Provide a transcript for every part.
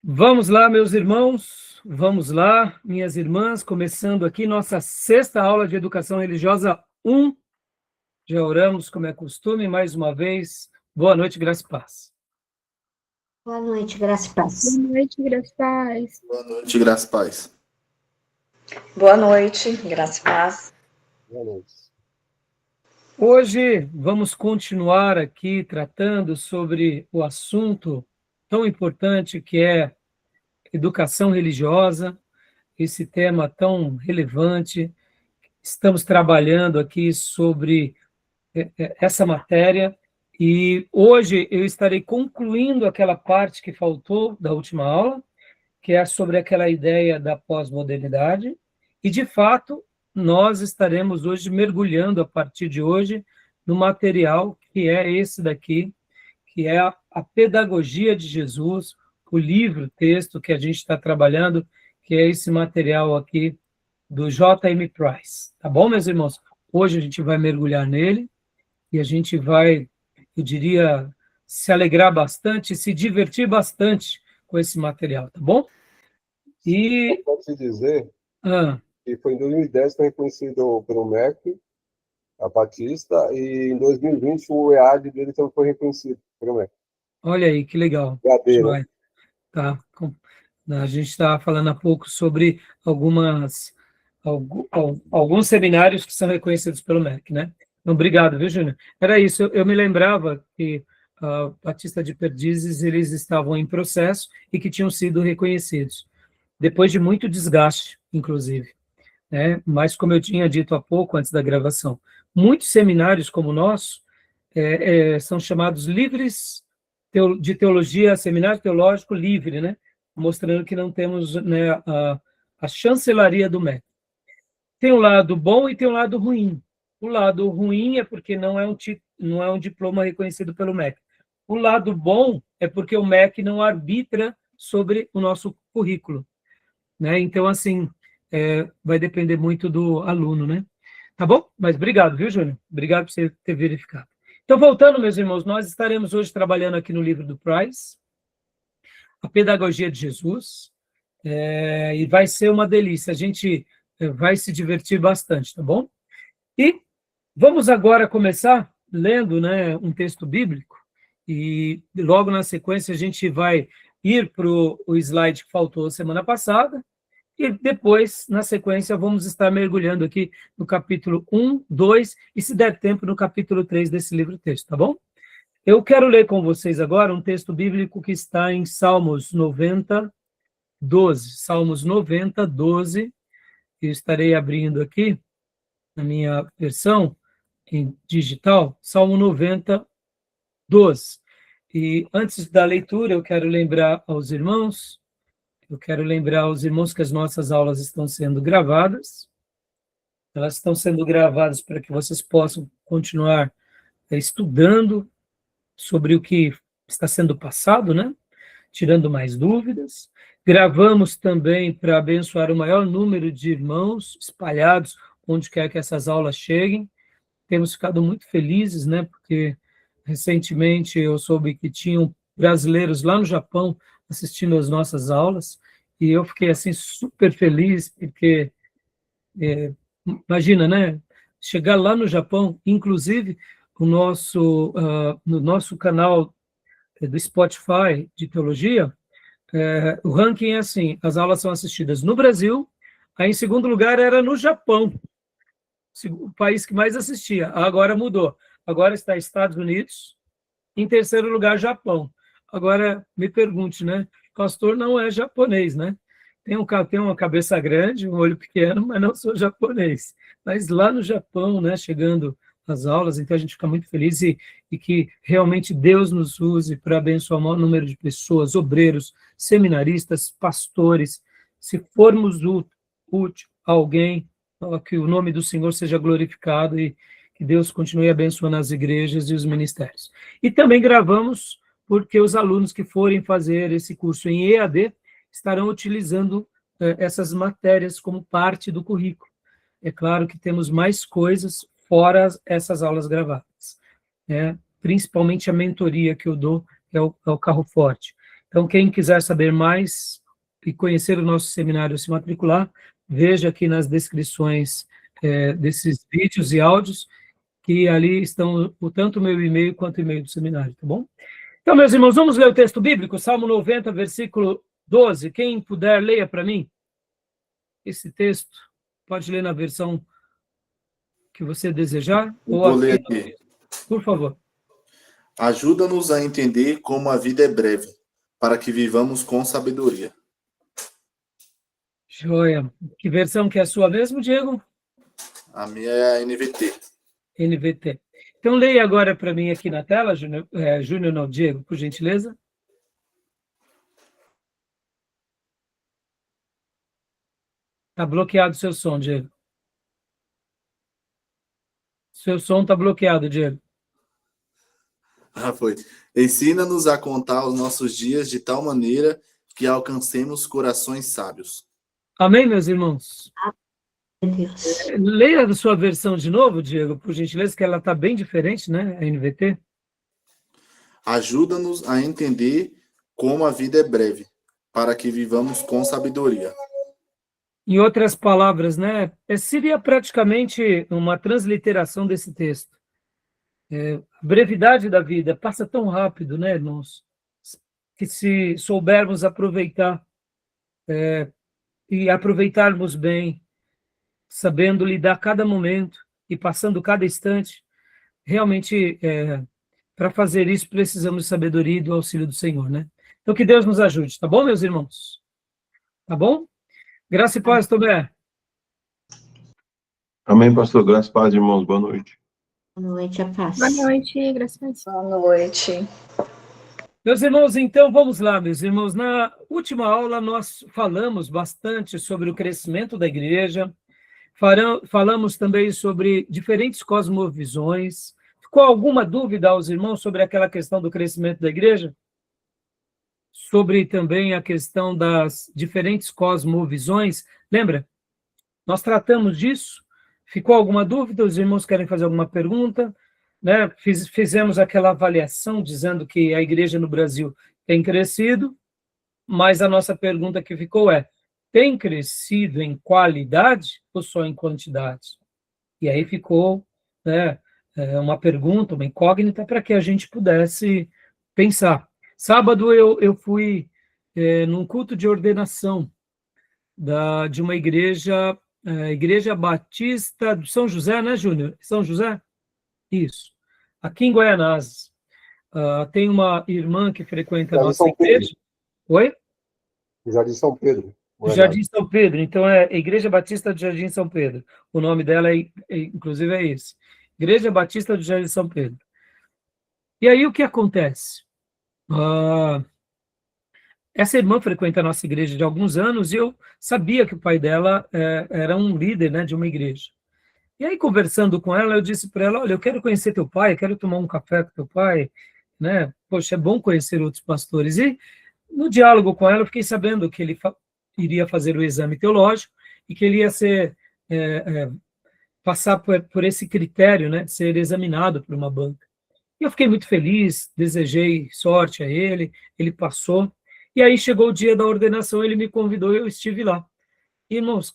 Vamos lá, meus irmãos, vamos lá, minhas irmãs, começando aqui nossa sexta aula de Educação Religiosa 1. Já oramos, como é costume, mais uma vez. Boa noite, graça e paz. Boa noite, graça e paz. Boa noite, graça e paz. Boa noite, graça e paz. Boa noite, graça e paz. Boa noite. Hoje vamos continuar aqui tratando sobre o assunto tão importante que é educação religiosa, esse tema tão relevante. Estamos trabalhando aqui sobre essa matéria e hoje eu estarei concluindo aquela parte que faltou da última aula, que é sobre aquela ideia da pós-modernidade, e de fato nós estaremos hoje mergulhando a partir de hoje no material que é esse daqui, que é a Pedagogia de Jesus, o livro, texto que a gente está trabalhando, que é esse material aqui do J.M. Price. Tá bom, meus irmãos? Hoje a gente vai mergulhar nele e a gente vai, eu diria, se alegrar bastante, se divertir bastante com esse material, tá bom? E... Pode-se dizer que foi em 2010 que foi reconhecido pelo MEC, a Batista, e em 2020 o EAD dele também foi reconhecido pelo MEC. Olha aí, que legal. EAD, né? Tá. A gente estava falando há pouco sobre alguns seminários que são reconhecidos pelo MEC, né? Obrigado, viu, Júnior? Era isso, eu me lembrava que a Batista de Perdizes, eles estavam em processo e que tinham sido reconhecidos, depois de muito desgaste, inclusive, né? Mas, como eu tinha dito há pouco, antes da gravação, muitos seminários como o nosso são chamados livres de teologia, seminário teológico livre, né? Mostrando que não temos, né, a chancelaria do MEC. Tem um lado bom e tem um lado ruim. O lado ruim é porque não é um diploma reconhecido pelo MEC. O lado bom é porque o MEC não arbitra sobre o nosso currículo, né? Então, assim, vai depender muito do aluno, né? Tá bom? Mas obrigado, viu, Júnior? Obrigado por você ter verificado. Então, voltando, meus irmãos, nós estaremos hoje trabalhando aqui no livro do Price, a Pedagogia de Jesus, e vai ser uma delícia, a gente vai se divertir bastante, tá bom? E vamos agora começar lendo, né, um texto bíblico, e logo na sequência a gente vai ir para o slide que faltou semana passada, e depois, na sequência, vamos estar mergulhando aqui no capítulo 1, 2, e se der tempo, no capítulo 3 desse livro-texto, tá bom? Eu quero ler com vocês agora um texto bíblico que está em Salmos 90, 12. Salmos 90, 12. Eu estarei abrindo aqui, na minha versão em digital, Salmo 90, 12. E antes da leitura, eu quero lembrar aos irmãos que as nossas aulas estão sendo gravadas. Elas estão sendo gravadas para que vocês possam continuar estudando sobre o que está sendo passado, né? Tirando mais dúvidas. Gravamos também para abençoar o maior número de irmãos espalhados onde quer que essas aulas cheguem. Temos ficado muito felizes, né? Porque recentemente eu soube que tinham brasileiros lá no Japão assistindo às nossas aulas, e eu fiquei assim super feliz, porque imagina, né? Chegar lá no Japão, inclusive no nosso canal do Spotify de teologia, o ranking é assim: as aulas são assistidas no Brasil, aí em segundo lugar era no Japão, o país que mais assistia. Agora mudou, agora está Estados Unidos, em terceiro lugar Japão. Agora me pergunte, né? Pastor não é japonês, né? Tem uma cabeça grande, um olho pequeno, mas não sou japonês. Mas lá no Japão, né, chegando as aulas, então a gente fica muito feliz e que realmente Deus nos use para abençoar o maior número de pessoas, obreiros, seminaristas, pastores. Se formos útil a alguém, que o nome do Senhor seja glorificado e que Deus continue abençoando as igrejas e os ministérios. E também gravamos porque os alunos que forem fazer esse curso em EAD estarão utilizando essas matérias como parte do currículo. É claro que temos mais coisas fora essas aulas gravadas, né? Principalmente a mentoria que eu dou é o carro forte. Então, quem quiser saber mais e conhecer o nosso seminário, se matricular, veja aqui nas descrições desses vídeos e áudios, que ali estão tanto o meu e-mail quanto o e-mail do seminário, tá bom? Então, meus irmãos, vamos ler o texto bíblico, Salmo 90, versículo 12. Quem puder, leia para mim esse texto. Pode ler na versão que você desejar. Vou ler aqui. Por favor. Ajuda-nos a entender como a vida é breve, para que vivamos com sabedoria. Joia. Que versão que é a sua mesmo, Diego? A minha é a NVT. NVT. Então, leia agora para mim aqui na tela, Júnior, não, Diego, por gentileza. Está bloqueado o seu som, Diego. Seu som está bloqueado, Diego. Foi. Ensina-nos a contar os nossos dias de tal maneira que alcancemos corações sábios. Amém, meus irmãos? Deus. Leia a sua versão de novo, Diego, por gentileza, que ela está bem diferente, né? A NVT. Ajuda-nos a entender como a vida é breve, para que vivamos com sabedoria. Em outras palavras, né? Seria praticamente uma transliteração desse texto. A brevidade da vida passa tão rápido, né, irmãos? Que se soubermos aproveitar e aproveitarmos bem, sabendo lidar cada momento e passando cada instante, realmente, para fazer isso, precisamos de sabedoria e do auxílio do Senhor, né? Então, que Deus nos ajude, tá bom, meus irmãos? Tá bom? Graça e paz, Tomé. Amém, pastor. Graças e paz, irmãos. Boa noite. Boa noite, a paz. Boa noite, graças a Deus. Boa noite. Meus irmãos, então, vamos lá, meus irmãos. Na última aula, nós falamos bastante sobre o crescimento da igreja, falamos também sobre diferentes cosmovisões. Ficou alguma dúvida aos irmãos sobre aquela questão do crescimento da igreja? Sobre também a questão das diferentes cosmovisões? Lembra? Nós tratamos disso. Ficou alguma dúvida? Os irmãos querem fazer alguma pergunta? Né? Fizemos aquela avaliação dizendo que a igreja no Brasil tem crescido, mas a nossa pergunta que ficou tem crescido em qualidade ou só em quantidade? E aí ficou, né, uma pergunta, uma incógnita, para que a gente pudesse pensar. Sábado eu fui num culto de ordenação de uma igreja, Igreja Batista do São José, né, Júnior? São José? Isso. Aqui em Guaianazes. Tem uma irmã que frequenta a nossa igreja. Oi? Jardim São Pedro. Jardim São Pedro. Então, é Igreja Batista do Jardim São Pedro. O nome dela, inclusive, é esse. Igreja Batista do Jardim São Pedro. E aí, o que acontece? Essa irmã frequenta a nossa igreja de alguns anos e eu sabia que o pai dela era um líder, né, de uma igreja. E aí, conversando com ela, eu disse para ela, olha, eu quero conhecer teu pai, quero tomar um café com teu pai, né? Poxa, é bom conhecer outros pastores. E no diálogo com ela, eu fiquei sabendo que ele iria fazer o exame teológico e que ele ia passar por esse critério, né, de ser examinado por uma banca. E eu fiquei muito feliz, desejei sorte a ele passou. E aí chegou o dia da ordenação, ele me convidou e eu estive lá. E, irmãos,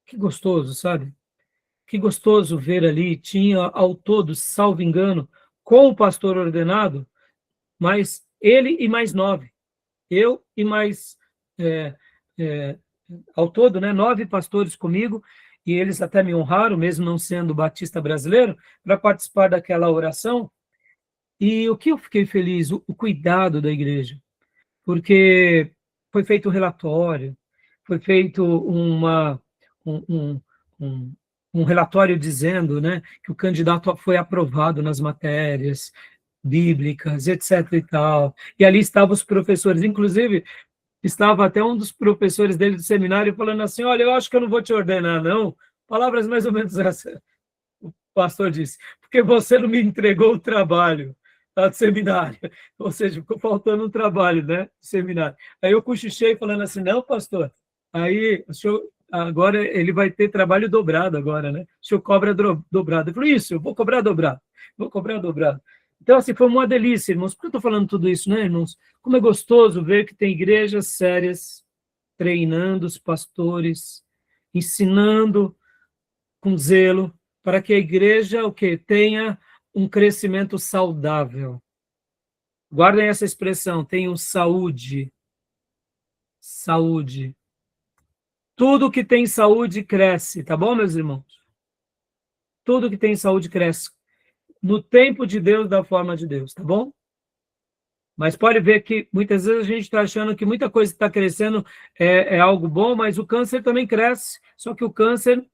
que gostoso, sabe? Que gostoso ver ali, tinha ao todo, salvo engano, com o pastor ordenado, mas ele e mais 9. Eu e mais, ao todo, né, 9 pastores comigo, e eles até me honraram, mesmo não sendo batista brasileiro, para participar daquela oração. E o que eu fiquei feliz, o cuidado da igreja, porque foi feito um relatório, foi feito um relatório dizendo, né, que o candidato foi aprovado nas matérias bíblicas, etc. e tal. E ali estavam os professores, inclusive estava até um dos professores dele do seminário falando assim, olha, eu acho que eu não vou te ordenar, não. Palavras mais ou menos essas. O pastor disse, porque você não me entregou o trabalho do seminário. Ou seja, ficou faltando um trabalho, né, do seminário. Aí eu cochichei falando assim, não, pastor, aí o senhor, agora ele vai ter trabalho dobrado agora, né? O senhor cobra dobrado. Eu falei, isso, eu vou cobrar dobrado. Então, assim, foi uma delícia, irmãos. Por que eu estou falando tudo isso, né, irmãos? Como é gostoso ver que tem igrejas sérias treinando os pastores, ensinando com zelo, para que a igreja o quê? Tenha um crescimento saudável. Guardem essa expressão, tenham saúde. Saúde. Tudo que tem saúde cresce, tá bom, meus irmãos? Tudo que tem saúde cresce. No tempo de Deus, da forma de Deus, tá bom? Mas pode ver que muitas vezes a gente está achando que muita coisa que está crescendo é algo bom, mas o câncer também cresce. Só que o câncer,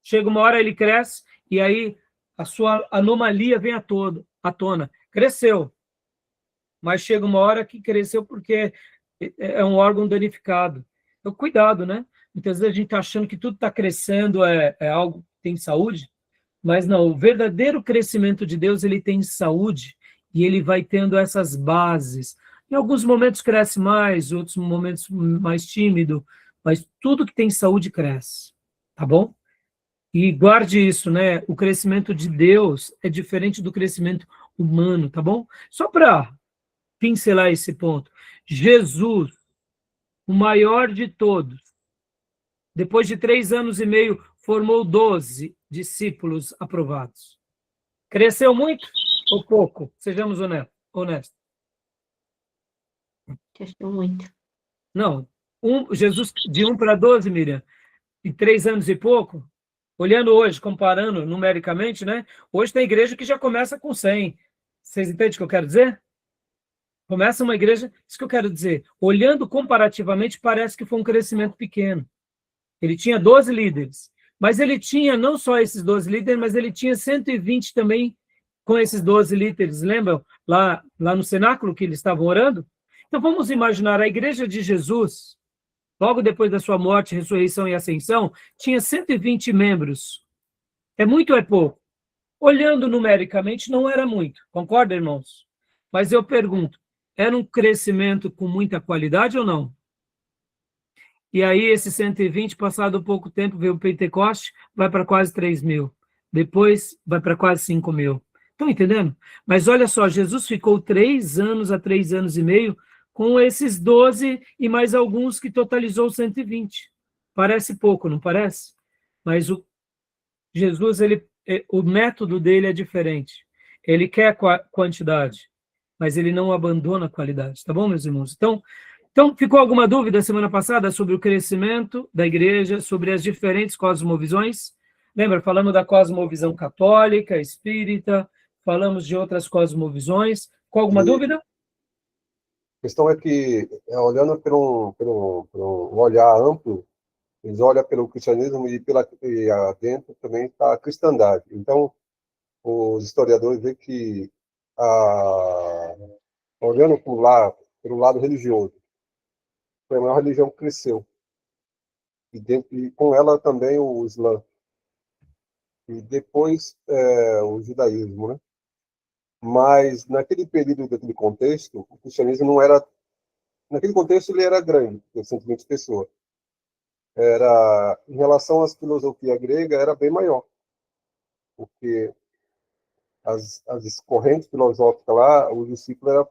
chega uma hora ele cresce e aí a sua anomalia vem à tona. Cresceu, mas chega uma hora que cresceu porque é um órgão danificado. Então, cuidado, né? Muitas vezes a gente está achando que tudo está crescendo, é algo que tem saúde, mas não, o verdadeiro crescimento de Deus, ele tem saúde, e ele vai tendo essas bases. Em alguns momentos cresce mais, outros momentos mais tímido, mas tudo que tem saúde cresce, tá bom? E guarde isso, né? O crescimento de Deus é diferente do crescimento humano, tá bom? Só para pincelar esse ponto. Jesus, o maior de todos, depois de 3 anos e meio, formou 12 discípulos aprovados. Cresceu muito ou pouco? Sejamos honestos. Cresceu muito. Não. Jesus de 1 para 12, Miriam, em 3 anos e pouco, olhando hoje, comparando numericamente, né? Hoje tem igreja que já começa com 100. Vocês entendem o que eu quero dizer? Começa uma igreja, isso que eu quero dizer. Olhando comparativamente, parece que foi um crescimento pequeno. Ele tinha 12 líderes, mas ele tinha não só esses 12 líderes, mas ele tinha 120 também com esses 12 líderes. Lembram? Lá no cenáculo que eles estavam orando? Então vamos imaginar a igreja de Jesus, logo depois da sua morte, ressurreição e ascensão, tinha 120 membros. É muito ou é pouco? Olhando numericamente, não era muito. Concorda, irmãos? Mas eu pergunto, era um crescimento com muita qualidade ou não? E aí, esse 120, passado pouco tempo, veio o Pentecoste, vai para quase 3.000. Depois, vai para quase 5.000. Estão entendendo? Mas olha só, Jesus ficou 3 anos a 3 anos e meio com esses 12 e mais alguns que totalizou 120. Parece pouco, não parece? Mas Jesus, o método dele é diferente. Ele quer quantidade, mas ele não abandona a qualidade. Tá bom, meus irmãos? Então, ficou alguma dúvida semana passada sobre o crescimento da igreja, sobre as diferentes cosmovisões? Lembra, falamos da cosmovisão católica, espírita, falamos de outras cosmovisões. Com alguma dúvida? A questão é que, olhando por um olhar amplo, eles olham pelo cristianismo e dentro também está a cristandade. Então, os historiadores veem que, olhando pelo lado religioso, foi a maior religião que cresceu. E com ela também o Islã. E depois o judaísmo, né? Mas naquele período, daquele contexto, o cristianismo não era... Naquele contexto ele era grande, 120 pessoas. Em relação à filosofia grega, era bem maior. Porque as correntes filosóficas lá, os discípulos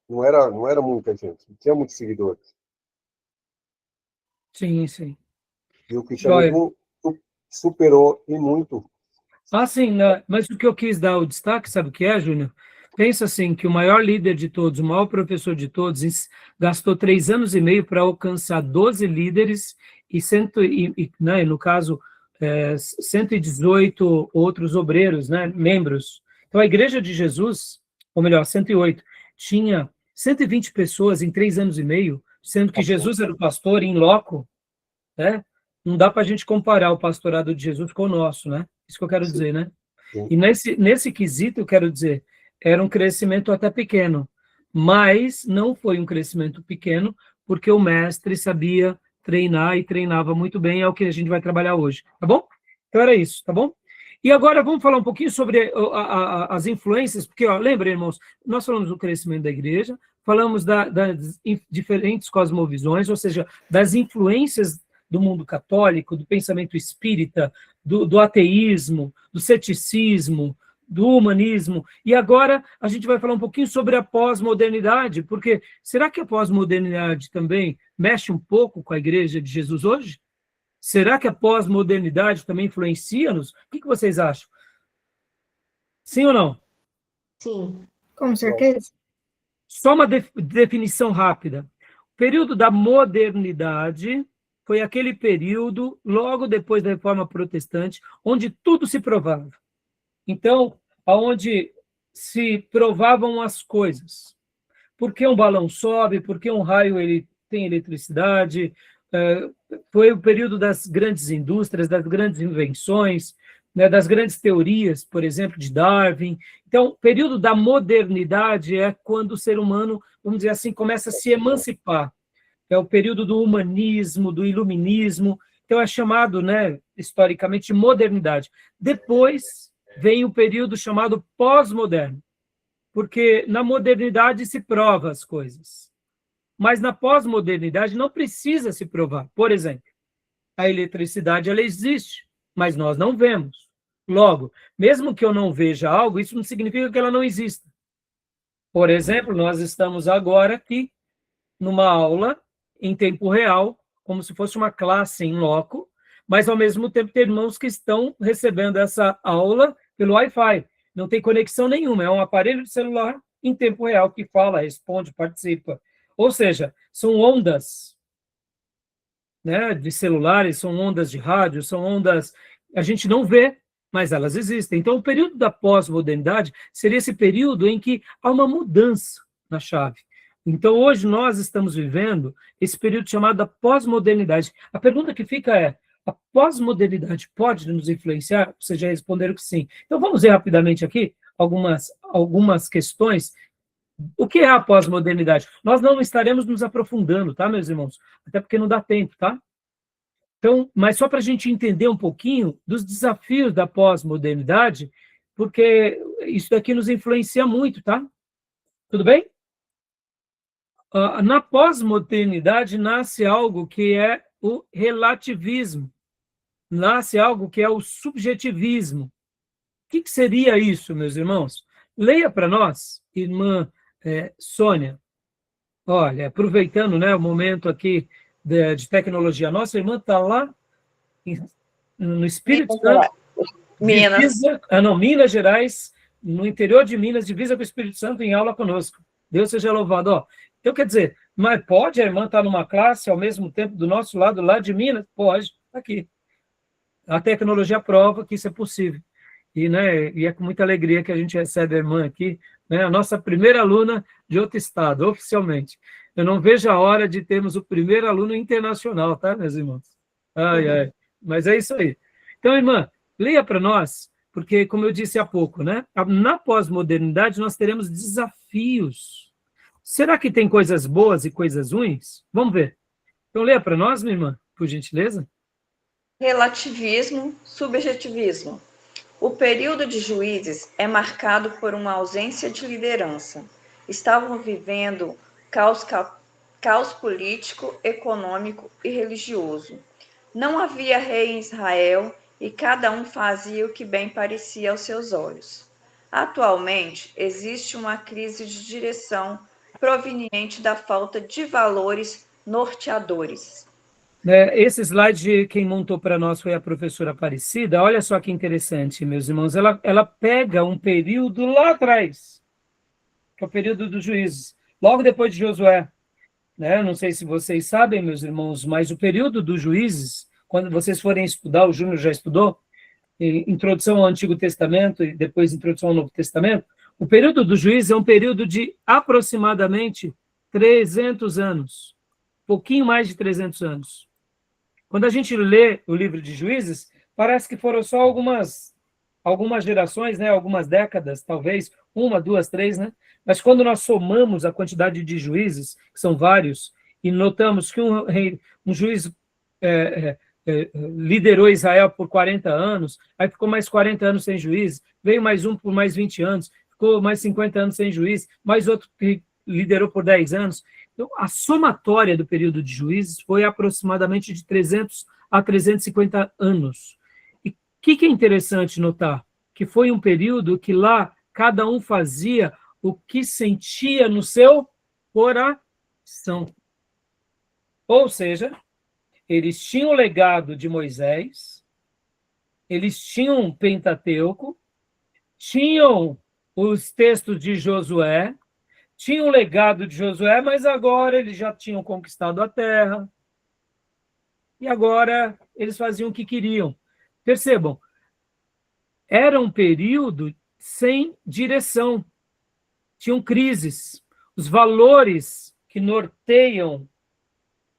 não era muita gente, não tinha muitos seguidores. Sim, sim. E o cristianismo superou em muito. Sim, né? Mas o que eu quis dar o destaque, sabe o que é, Júnior? Pensa assim, que o maior líder de todos, o maior professor de todos, gastou 3 anos e meio para alcançar 12 líderes né, no caso, 118 outros obreiros, né, membros. Então, a igreja de Jesus, ou melhor, 108, tinha 120 pessoas em 3 anos e meio, sendo que Jesus era o pastor in loco, né? Não dá para a gente comparar o pastorado de Jesus com o nosso, né? Isso que eu quero dizer, né? Sim. E nesse quesito, eu quero dizer, era um crescimento até pequeno, mas não foi um crescimento pequeno, porque o mestre sabia treinar e treinava muito bem, é o que a gente vai trabalhar hoje, tá bom? Então era isso, tá bom? E agora vamos falar um pouquinho sobre as influências, porque, lembra, irmãos, nós falamos do crescimento da igreja, falamos das diferentes cosmovisões, ou seja, das influências do mundo católico, do pensamento espírita, do ateísmo, do ceticismo, do humanismo. E agora a gente vai falar um pouquinho sobre a pós-modernidade, porque será que a pós-modernidade também mexe um pouco com a Igreja de Jesus hoje? Será que a pós-modernidade também influencia-nos? O que vocês acham? Sim ou não? Sim. Com certeza. Só uma definição rápida. O período da modernidade foi aquele período, logo depois da Reforma Protestante, onde tudo se provava. Então, aonde se provavam as coisas. Por que um balão sobe? Por que um raio ele tem eletricidade? Foi o período das grandes indústrias, das grandes invenções, né, das grandes teorias, por exemplo, de Darwin. Então, o período da modernidade é quando o ser humano, vamos dizer assim, começa a se emancipar. É o período do humanismo, do iluminismo. Então, é chamado, né, historicamente, de modernidade. Depois vem o período chamado pós-moderno, porque na modernidade se prova as coisas. Mas na pós-modernidade não precisa se provar. Por exemplo, a eletricidade ela existe, mas nós não vemos. Logo, mesmo que eu não veja algo, isso não significa que ela não exista. Por exemplo, nós estamos agora aqui numa aula em tempo real, como se fosse uma classe em loco, mas ao mesmo tempo tem irmãos que estão recebendo essa aula pelo Wi-Fi. Não tem conexão nenhuma, é um aparelho de celular em tempo real que fala, responde, participa. Ou seja, são ondas, né, de celulares, são ondas de rádio, são ondas... A gente não vê, mas elas existem. Então, o período da pós-modernidade seria esse período em que há uma mudança na chave. Então, hoje nós estamos vivendo esse período chamado da pós-modernidade. A pergunta que fica é, a pós-modernidade pode nos influenciar? Vocês já responderam que sim. Então, vamos ver rapidamente aqui algumas questões. O que é a pós-modernidade? Nós não estaremos nos aprofundando, tá, meus irmãos? Até porque não dá tempo, tá? Então, mas só para a gente entender um pouquinho dos desafios da pós-modernidade, porque isso daqui nos influencia muito, tá? Tudo bem? Na pós-modernidade nasce algo que é o relativismo, nasce algo que é o subjetivismo. O que seria isso, meus irmãos? Leia para nós, irmã Sônia. Olha, aproveitando, né, o momento aqui de tecnologia, nossa irmã está lá no Espírito Santo. Minas. Minas Gerais, no interior de Minas, divisa com o Espírito Santo, em aula conosco. Deus seja louvado. Ó, então, quer dizer, mas pode a irmã estar numa classe ao mesmo tempo do nosso lado, lá de Minas? Pode, aqui. A tecnologia prova que isso é possível. E, né, e é com muita alegria que a gente recebe a irmã aqui, né, a nossa primeira aluna de outro estado, oficialmente. Eu não vejo a hora de termos o primeiro aluno internacional, tá, meus irmãos? Ai, ai. Mas é isso aí. Então, irmã, leia para nós, porque, como eu disse há pouco, né, na pós-modernidade nós teremos desafios. Será que tem coisas boas e coisas ruins? Vamos ver. Então, leia para nós, minha irmã, por gentileza. Relativismo, subjetivismo. O período de Juízes é marcado por uma ausência de liderança. Estavam vivendo caos político, econômico e religioso. Não havia rei em Israel e cada um fazia o que bem parecia aos seus olhos. Atualmente, existe uma crise de direção proveniente da falta de valores norteadores. Esse slide, quem montou para nós foi a professora Aparecida. Olha só que interessante, meus irmãos. Ela pega um período lá atrás, que é o período dos juízes, logo depois de Josué. Né? Não sei se vocês sabem, meus irmãos, mas o período dos juízes, quando vocês forem estudar, o Júnior já estudou, introdução ao Antigo Testamento e depois introdução ao Novo Testamento, o período dos juízes é um período de aproximadamente 300 anos, pouquinho mais de 300 anos. Quando a gente lê o livro de Juízes, parece que foram só algumas gerações, né? Algumas décadas, talvez, 1, 2, 3, né? Mas quando nós somamos a quantidade de juízes, que são vários, e notamos que um juiz liderou Israel por 40 anos, aí ficou mais 40 anos sem juiz, veio mais um por mais 20 anos, ficou mais 50 anos sem juiz, mais outro que liderou por 10 anos. Então, a somatória do período de juízes foi aproximadamente de 300 a 350 anos. E o que é interessante notar? que foi um período que lá cada um fazia o que sentia no seu coração. Ou seja, eles tinham o legado de Moisés, eles tinham o Pentateuco, tinham os textos de Josué, tinham o legado de Josué, mas agora eles já tinham conquistado a terra, e agora eles faziam o que queriam. Percebam, era um período sem direção, tinham crises. Os valores que norteiam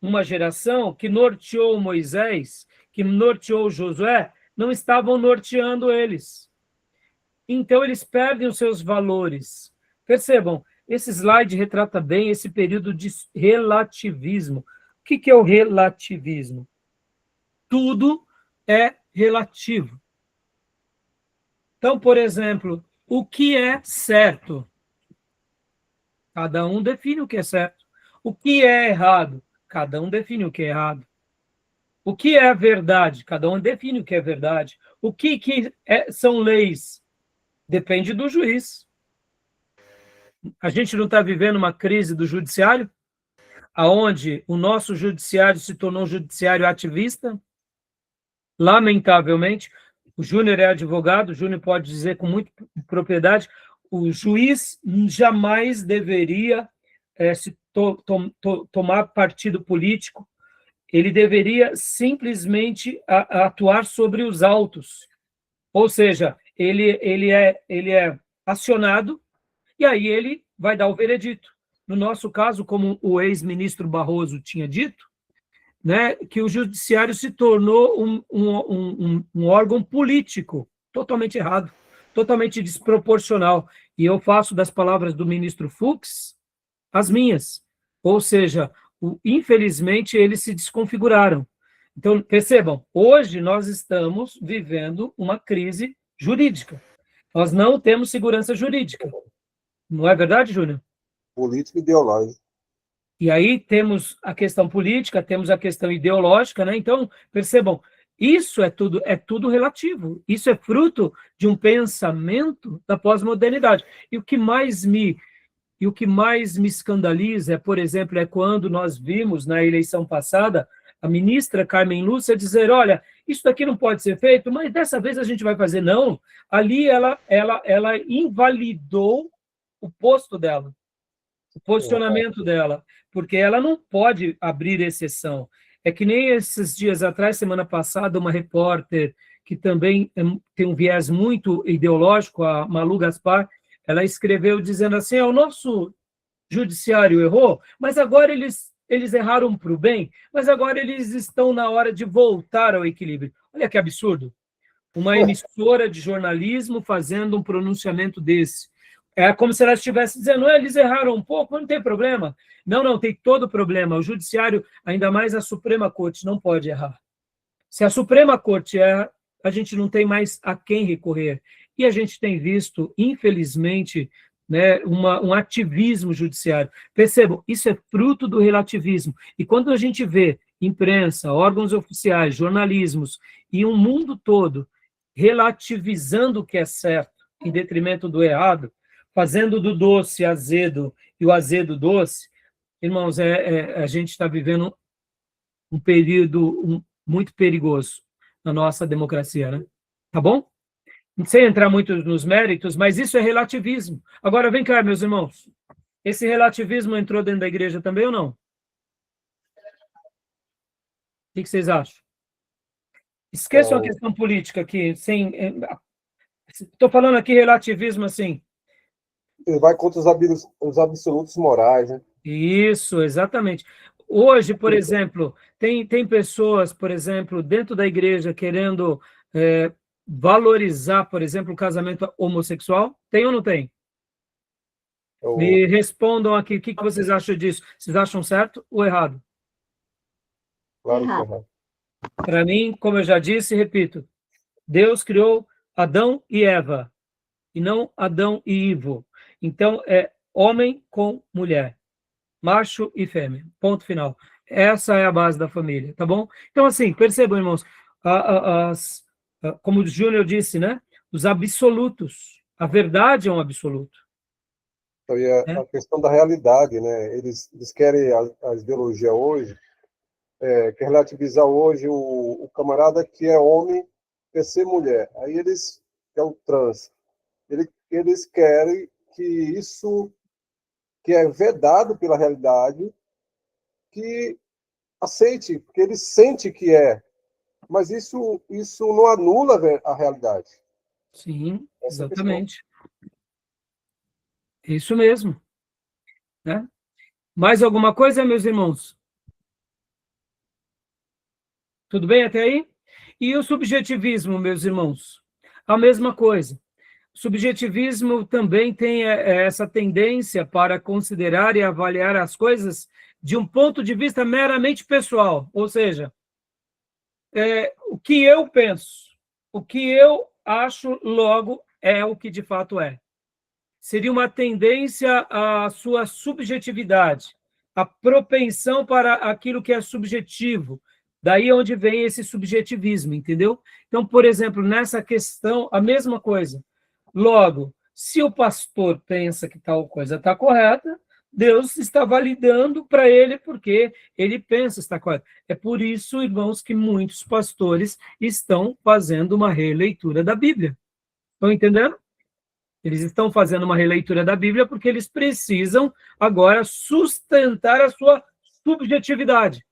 uma geração, que norteou Moisés, que norteou Josué, não estavam norteando eles. Então, eles perdem os seus valores. Percebam, esse slide retrata bem esse período de relativismo. O que é o relativismo? Tudo é relativo. Então, por exemplo, o que é certo? Cada um define o que é certo. O que é errado? Cada um define o que é errado. O que é verdade? Cada um define o que é verdade. O que são leis? Depende do juiz. A gente não está vivendo uma crise do judiciário, aonde o nosso judiciário se tornou um judiciário ativista? Lamentavelmente, o Júnior é advogado, o Júnior pode dizer com muita propriedade, o juiz jamais deveria tomar partido político, ele deveria simplesmente atuar sobre os autos. Ou seja, ele é acionado e aí ele vai dar o veredito. No nosso caso, como o ex-ministro Barroso tinha dito, né, que o judiciário se tornou um órgão político, totalmente errado, totalmente desproporcional. E eu faço das palavras do ministro Fux as minhas. Ou seja, infelizmente, eles se desconfiguraram. Então, percebam, hoje nós estamos vivendo uma crise jurídica. Nós não temos segurança jurídica. Não é verdade, Júnior? Política e ideológica. E aí temos a questão política, temos a questão ideológica, né? Então, percebam, isso é tudo relativo. Isso é fruto de um pensamento da pós-modernidade. E o que mais me escandaliza, por exemplo, é quando nós vimos na eleição passada a ministra Carmen Lúcia dizer, olha, isso daqui não pode ser feito, mas dessa vez a gente vai fazer. Não, ali ela invalidou o posto dela, o posicionamento dela, porque ela não pode abrir exceção. É que nem esses dias atrás, semana passada, uma repórter que também tem um viés muito ideológico, a Malu Gaspar, ela escreveu dizendo assim, o nosso judiciário errou, mas agora eles erraram para o bem, mas agora eles estão na hora de voltar ao equilíbrio. Olha que absurdo. Uma emissora de jornalismo fazendo um pronunciamento desse. É como se ela estivesse dizendo, eles erraram um pouco, mas não tem problema. Não, tem todo problema. O judiciário, ainda mais a Suprema Corte, não pode errar. Se a Suprema Corte erra, a gente não tem mais a quem recorrer. E a gente tem visto, infelizmente, né, um ativismo judiciário. Percebam, isso é fruto do relativismo. E quando a gente vê imprensa, órgãos oficiais, jornalismos e um mundo todo relativizando o que é certo em detrimento do errado, fazendo do doce azedo e o azedo doce, irmãos, a gente está vivendo um período muito perigoso na nossa democracia, né? Tá bom? Sem entrar muito nos méritos, mas isso é relativismo. Agora, vem cá, meus irmãos. Esse relativismo entrou dentro da igreja também ou não? O que vocês acham? Esqueçam a questão política aqui. Estou falando aqui relativismo assim. Ele vai contra os absolutos morais, né? Isso, exatamente. Hoje, por exemplo, tem pessoas, por exemplo, dentro da igreja querendo valorizar, por exemplo, o casamento homossexual. Tem ou não tem? Me respondam aqui, o que vocês acham disso? Vocês acham certo ou errado? Claro que é errado. Para mim, como eu já disse e repito, Deus criou Adão e Eva, e não Adão e Ivo. Então, é homem com mulher, macho e fêmea, ponto final. Essa é a base da família, tá bom? Então, assim, percebam, irmãos, como o Júnior disse, né? os absolutos. A verdade é um absoluto. Então, e a questão da realidade, né? Eles querem, a ideologia hoje, quer relativizar hoje o camarada que é homem quer ser mulher. Aí eles, que é o trans, eles querem que isso, que é vedado pela realidade, que aceite, porque ele sente que é. Mas isso não anula a realidade. Sim, Essa exatamente. É isso mesmo. Né? Mais alguma coisa, meus irmãos? Tudo bem até aí? E o subjetivismo, meus irmãos? A mesma coisa. O subjetivismo também tem essa tendência para considerar e avaliar as coisas de um ponto de vista meramente pessoal, ou seja, o que eu penso, o que eu acho, logo é o que de fato é. Seria uma tendência à sua subjetividade, a propensão para aquilo que é subjetivo. Daí onde vem esse subjetivismo, entendeu? Então, por exemplo, nessa questão, a mesma coisa. Logo, se o pastor pensa que tal coisa está correta, Deus está validando para ele porque ele pensa que está correto. É por isso, irmãos, que muitos pastores estão fazendo uma releitura da Bíblia. Estão entendendo? Eles estão fazendo uma releitura da Bíblia porque eles precisam agora sustentar a sua subjetividade.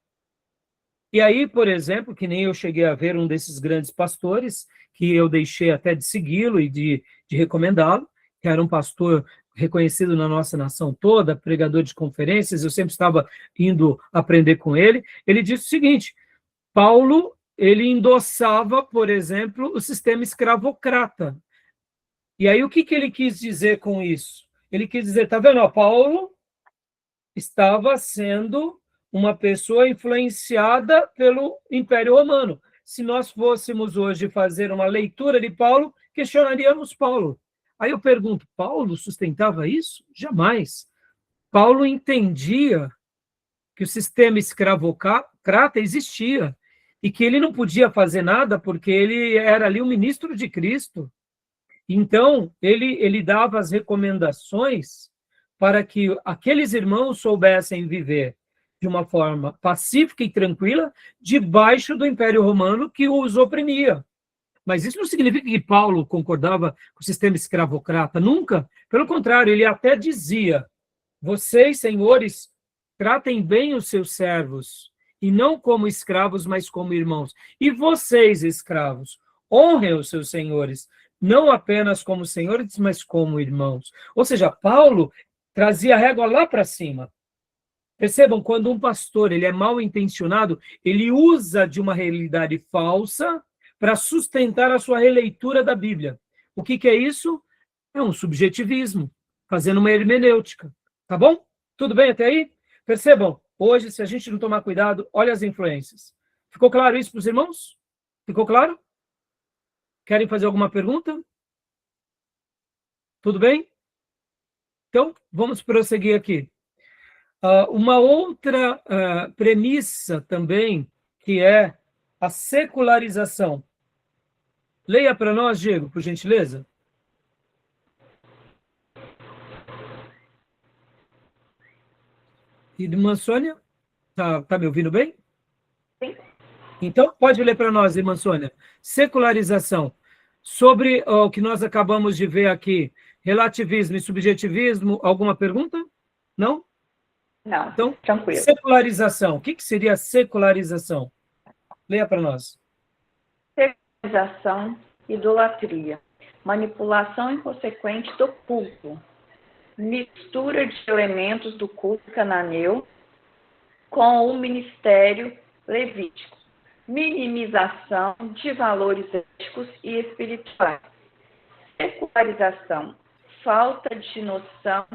E aí, por exemplo, que nem eu cheguei a ver um desses grandes pastores, que eu deixei até de segui-lo e de recomendá-lo, que era um pastor reconhecido na nossa nação toda, pregador de conferências, eu sempre estava indo aprender com ele. Ele disse o seguinte: Paulo, ele endossava, por exemplo, o sistema escravocrata. E aí, o que ele quis dizer com isso? Ele quis dizer, tá vendo, Paulo estava sendo uma pessoa influenciada pelo Império Romano. Se nós fôssemos hoje fazer uma leitura de Paulo, questionaríamos Paulo. Aí eu pergunto, Paulo sustentava isso? Jamais. Paulo entendia que o sistema escravocrata existia e que ele não podia fazer nada porque ele era ali o ministro de Cristo. Então, ele dava as recomendações para que aqueles irmãos soubessem viver de uma forma pacífica e tranquila, debaixo do Império Romano que os oprimia. Mas isso não significa que Paulo concordava com o sistema escravocrata, nunca. Pelo contrário, ele até dizia, vocês, senhores, tratem bem os seus servos, e não como escravos, mas como irmãos. E vocês, escravos, honrem os seus senhores, não apenas como senhores, mas como irmãos. Ou seja, Paulo trazia a régua lá para cima. Percebam, quando um pastor ele é mal intencionado, ele usa de uma realidade falsa para sustentar a sua releitura da Bíblia. O que é isso? É um subjetivismo, fazendo uma hermenêutica. Tá bom? Tudo bem até aí? Percebam, hoje, se a gente não tomar cuidado, olha as influências. Ficou claro isso para os irmãos? Ficou claro? Querem fazer alguma pergunta? Tudo bem? Então, vamos prosseguir aqui. Uma outra premissa também, que é a secularização. Leia para nós, Diego, por gentileza. Irmã Sônia, tá me ouvindo bem? Sim. Então, pode ler para nós, irmã Sônia. Secularização. Sobre o que nós acabamos de ver aqui, relativismo e subjetivismo, alguma pergunta? Não? Não, então, tranquilo. Secularização. O que seria secularização? Leia para nós. Secularização, idolatria, manipulação inconsequente do culto, mistura de elementos do culto cananeu com o ministério levítico, minimização de valores éticos e espirituais, secularização, falta de noção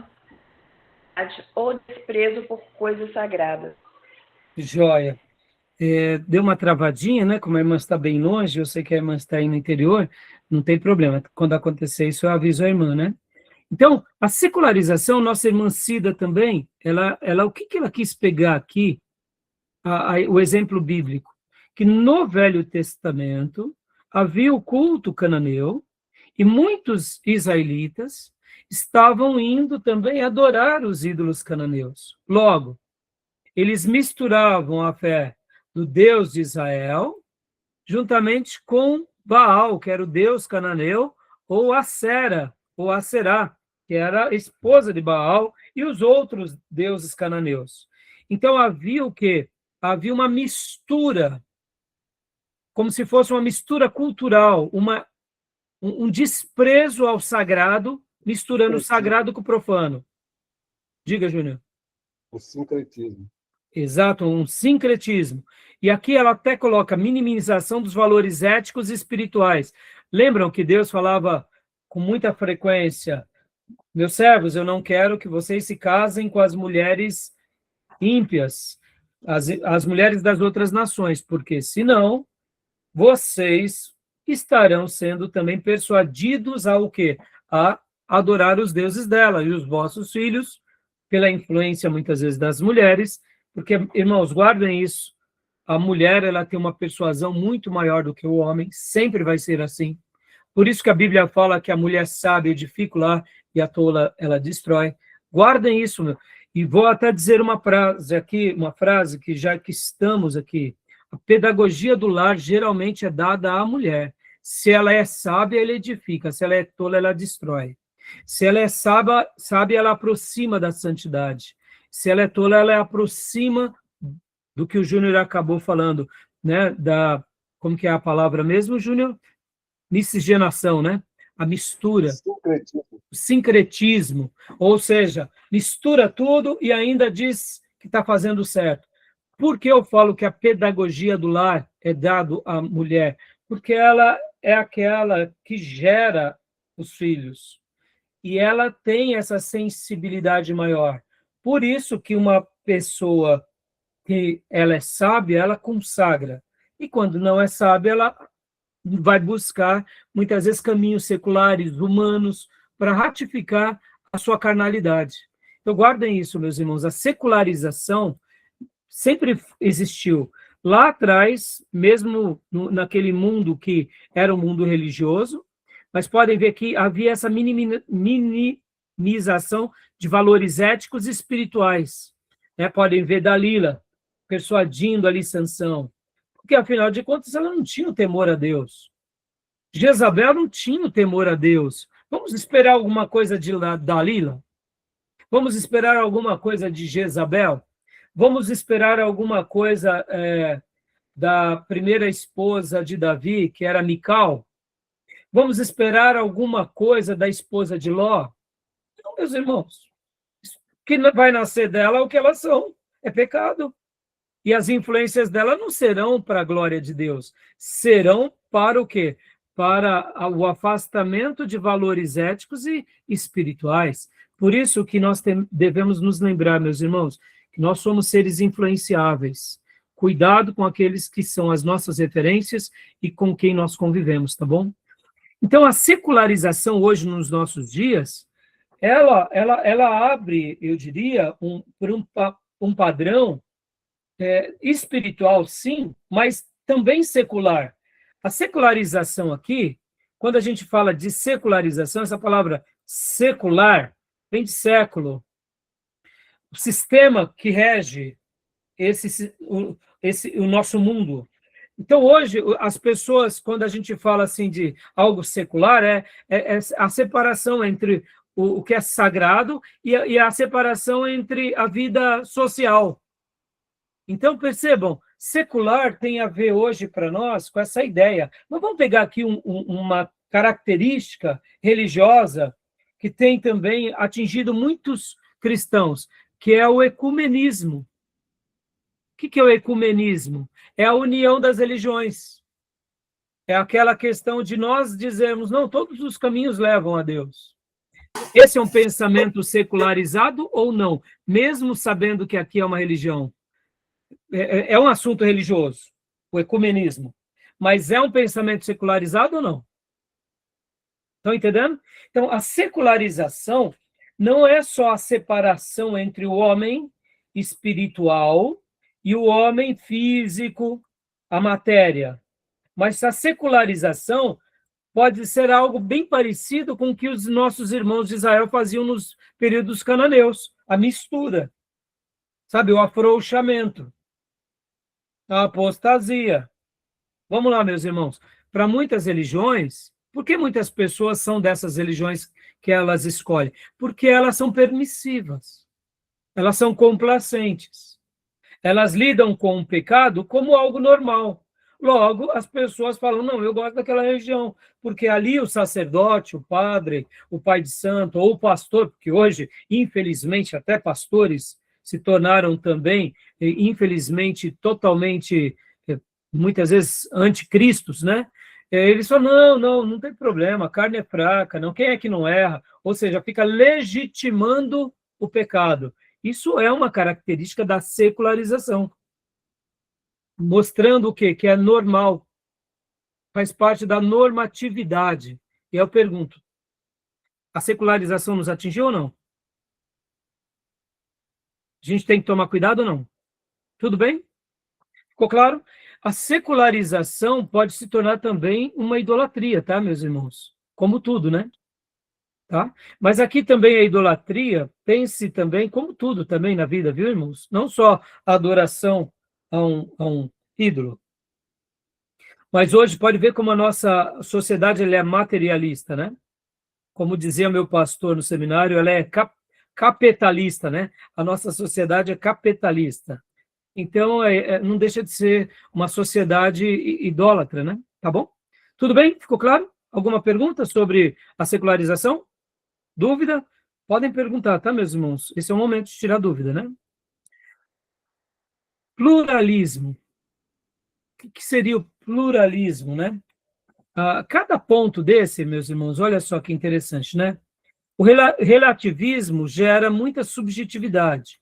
ou desprezo por coisas sagradas. Joia. Deu uma travadinha, né? Como a irmã está bem longe, eu sei que a irmã está aí no interior, não tem problema. Quando acontecer isso, eu aviso a irmã, né? Então, a secularização, nossa irmã Cida também, ela o que ela quis pegar aqui? O exemplo bíblico, que no Velho Testamento havia o culto cananeu, E muitos israelitas estavam indo também adorar os ídolos cananeus. Logo, eles misturavam a fé do Deus de Israel juntamente com Baal, que era o deus cananeu, ou Acera, ou Aserá, que era a esposa de Baal, e os outros deuses cananeus. Então havia o quê? Havia uma mistura, como se fosse uma mistura cultural, um desprezo ao sagrado, misturando o sagrado com o profano. Diga, Júnior. O sincretismo. Exato, um sincretismo. E aqui ela até coloca minimização dos valores éticos e espirituais. Lembram que Deus falava com muita frequência: meus servos, eu não quero que vocês se casem com as mulheres ímpias, as mulheres das outras nações, porque senão vocês estarão sendo também persuadidos a o quê? A adorar os deuses dela, e os vossos filhos, pela influência muitas vezes das mulheres, porque, irmãos, guardem isso, a mulher ela tem uma persuasão muito maior do que o homem, sempre vai ser assim. Por isso que a Bíblia fala que a mulher sábia edifica o lar e a tola ela destrói. Guardem isso, meu. E vou até dizer uma frase que já que estamos aqui, a pedagogia do lar geralmente é dada à mulher. Se ela é sábia, ela edifica, se ela é tola, ela destrói. Se ela é sábia, ela aproxima da santidade. Se ela é tola, ela aproxima do que o Júnior acabou falando, né? Como que é a palavra mesmo, Júnior? Miscigenação, né? A mistura. Sincretismo. Ou seja, mistura tudo e ainda diz que está fazendo certo. Por que eu falo que a pedagogia do lar é dado à mulher? Porque ela é aquela que gera os filhos. E ela tem essa sensibilidade maior. Por isso que uma pessoa que ela é sábia, ela consagra. E quando não é sábia, ela vai buscar, muitas vezes, caminhos seculares, humanos, para ratificar a sua carnalidade. Então, guardem isso, meus irmãos. A secularização sempre existiu. Lá atrás, mesmo naquele mundo que era um mundo religioso, mas podem ver que havia essa minimização de valores éticos e espirituais. Né? Podem ver Dalila persuadindo ali Sansão, porque, afinal de contas, ela não tinha o temor a Deus. Jezabel não tinha o temor a Deus. Vamos esperar alguma coisa de Dalila? Vamos esperar alguma coisa de Jezabel? Vamos esperar alguma coisa da primeira esposa de Davi, que era Mical? Vamos esperar alguma coisa da esposa de Ló? Não, meus irmãos. O que vai nascer dela é o que elas são. É pecado. E as influências dela não serão para a glória de Deus. Serão para o quê? Para o afastamento de valores éticos e espirituais. Por isso que nós devemos nos lembrar, meus irmãos, que nós somos seres influenciáveis. Cuidado com aqueles que são as nossas referências e com quem nós convivemos, tá bom? Então, a secularização hoje, nos nossos dias, ela abre, eu diria, um padrão espiritual, sim, mas também secular. A secularização aqui, quando a gente fala de secularização, essa palavra secular vem de século. O sistema que rege o nosso mundo. Então, hoje, as pessoas, quando a gente fala assim de algo secular, é a separação entre o que é sagrado e a separação entre a vida social. Então, percebam, secular tem a ver hoje para nós com essa ideia. Mas vamos pegar aqui uma característica religiosa que tem também atingido muitos cristãos, que é o ecumenismo. O que é o ecumenismo? É a união das religiões. É aquela questão de nós dizermos, não, todos os caminhos levam a Deus. Esse é um pensamento secularizado ou não? Mesmo sabendo que aqui é uma religião. É um assunto religioso, o ecumenismo. Mas é um pensamento secularizado ou não? Estão entendendo? Então, a secularização não é só a separação entre o homem espiritual e o homem físico, a matéria. Mas a secularização pode ser algo bem parecido com o que os nossos irmãos de Israel faziam nos períodos cananeus, a mistura, sabe, o afrouxamento, a apostasia. Vamos lá, meus irmãos. Para muitas religiões, por que muitas pessoas são dessas religiões que elas escolhem? Porque elas são permissivas, elas são complacentes, elas lidam com o pecado como algo normal. Logo, as pessoas falam, não, eu gosto daquela religião, porque ali o sacerdote, o padre, o pai de santo, ou o pastor, porque hoje, infelizmente, até pastores se tornaram também, infelizmente, totalmente, muitas vezes, anticristos, né? Eles falam, não tem problema, a carne é fraca, não, quem é que não erra? Ou seja, fica legitimando o pecado. Isso é uma característica da secularização, mostrando o quê? Que é normal, faz parte da normatividade. E eu pergunto, a secularização nos atingiu ou não? A gente tem que tomar cuidado ou não? Tudo bem? Ficou claro? A secularização pode se tornar também uma idolatria, tá, meus irmãos? Como tudo, né? Tá? Mas aqui também a idolatria, pense também, como tudo também na vida, viu, irmãos? Não só a adoração a um ídolo. Mas hoje pode ver como a nossa sociedade ela é materialista, né? Como dizia meu pastor no seminário, ela é capitalista, né? A nossa sociedade é capitalista. Então, não deixa de ser uma sociedade idólatra, né? Tá bom? Tudo bem? Ficou claro? Alguma pergunta sobre a secularização? Dúvida? Podem perguntar, tá, meus irmãos? Esse é o momento de tirar dúvida, né? Pluralismo. O que seria o pluralismo, né? Cada ponto desse, meus irmãos, olha só que interessante, né? O relativismo gera muita subjetividade.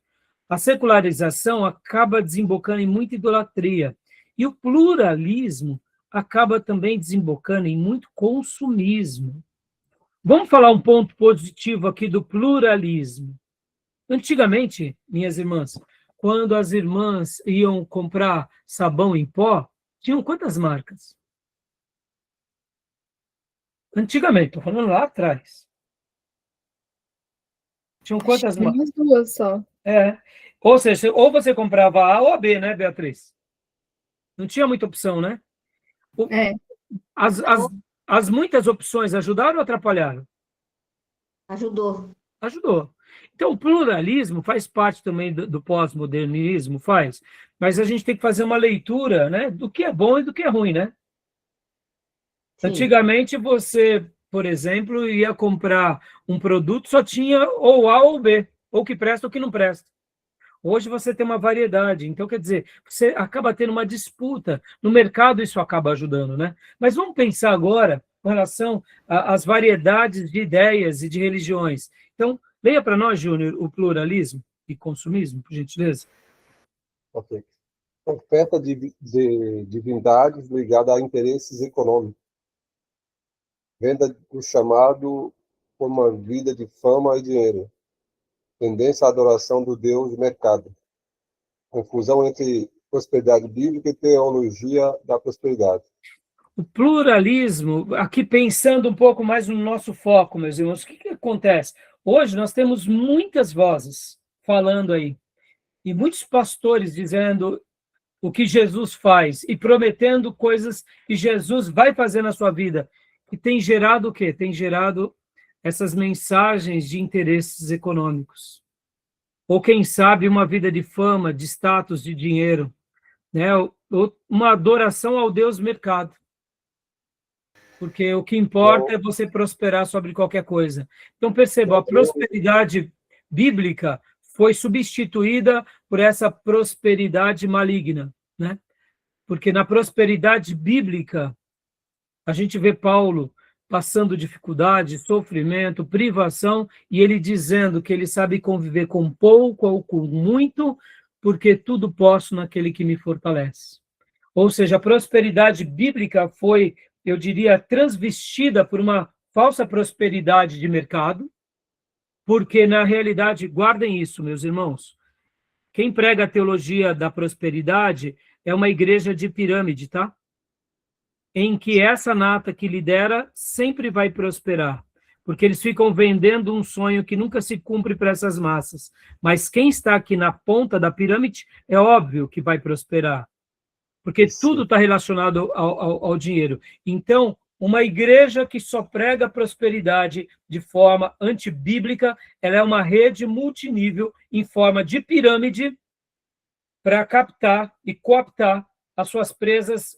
A secularização acaba desembocando em muita idolatria. E o pluralismo acaba também desembocando em muito consumismo. Vamos falar um ponto positivo aqui do pluralismo. Antigamente, minhas irmãs, quando as irmãs iam comprar sabão em pó, tinham quantas marcas? Antigamente, estou falando lá atrás. Tinham quantas marcas? Umas duas só. Ou seja, ou você comprava A ou a B, né, Beatriz? Não tinha muita opção, né? As muitas opções ajudaram ou atrapalharam? Ajudou. Então, o pluralismo faz parte também do pós-modernismo, mas a gente tem que fazer uma leitura, né, do que é bom e do que é ruim, né? Sim. Antigamente, você, por exemplo, ia comprar um produto, só tinha ou A ou B, ou que presta ou que não presta. Hoje você tem uma variedade, então, quer dizer, você acaba tendo uma disputa. No mercado isso acaba ajudando, né? Mas vamos pensar agora com relação às variedades de ideias e de religiões. Então, leia para nós, Júnior, o pluralismo e consumismo, por gentileza. Ok. Oferta de divindades ligada a interesses econômicos. Venda do chamado por uma vida de fama e dinheiro. Tendência à adoração do Deus mercado. Confusão entre prosperidade bíblica e teologia da prosperidade. O pluralismo, aqui pensando um pouco mais no nosso foco, meus irmãos, o que acontece? Hoje nós temos muitas vozes falando aí, e muitos pastores dizendo o que Jesus faz e prometendo coisas que Jesus vai fazer na sua vida, que tem gerado o quê? Tem gerado essas mensagens de interesses econômicos. Ou, quem sabe, uma vida de fama, de status, de dinheiro, né? Uma adoração ao Deus mercado. Porque o que importa é você prosperar sobre qualquer coisa. Então, perceba, a prosperidade bíblica foi substituída por essa prosperidade maligna, né? Porque na prosperidade bíblica, a gente vê Paulo passando dificuldade, sofrimento, privação, e ele dizendo que ele sabe conviver com pouco ou com muito, porque tudo posso naquele que me fortalece. Ou seja, a prosperidade bíblica foi, eu diria, transvestida por uma falsa prosperidade de mercado, porque, na realidade, guardem isso, meus irmãos, quem prega a teologia da prosperidade é uma igreja de pirâmide, tá? em que essa nata que lidera sempre vai prosperar, porque eles ficam vendendo um sonho que nunca se cumpre para essas massas. Mas quem está aqui na ponta da pirâmide é óbvio que vai prosperar, porque tudo está relacionado ao dinheiro. Então, uma igreja que só prega prosperidade de forma antibíblica, ela é uma rede multinível em forma de pirâmide para captar e cooptar as suas presas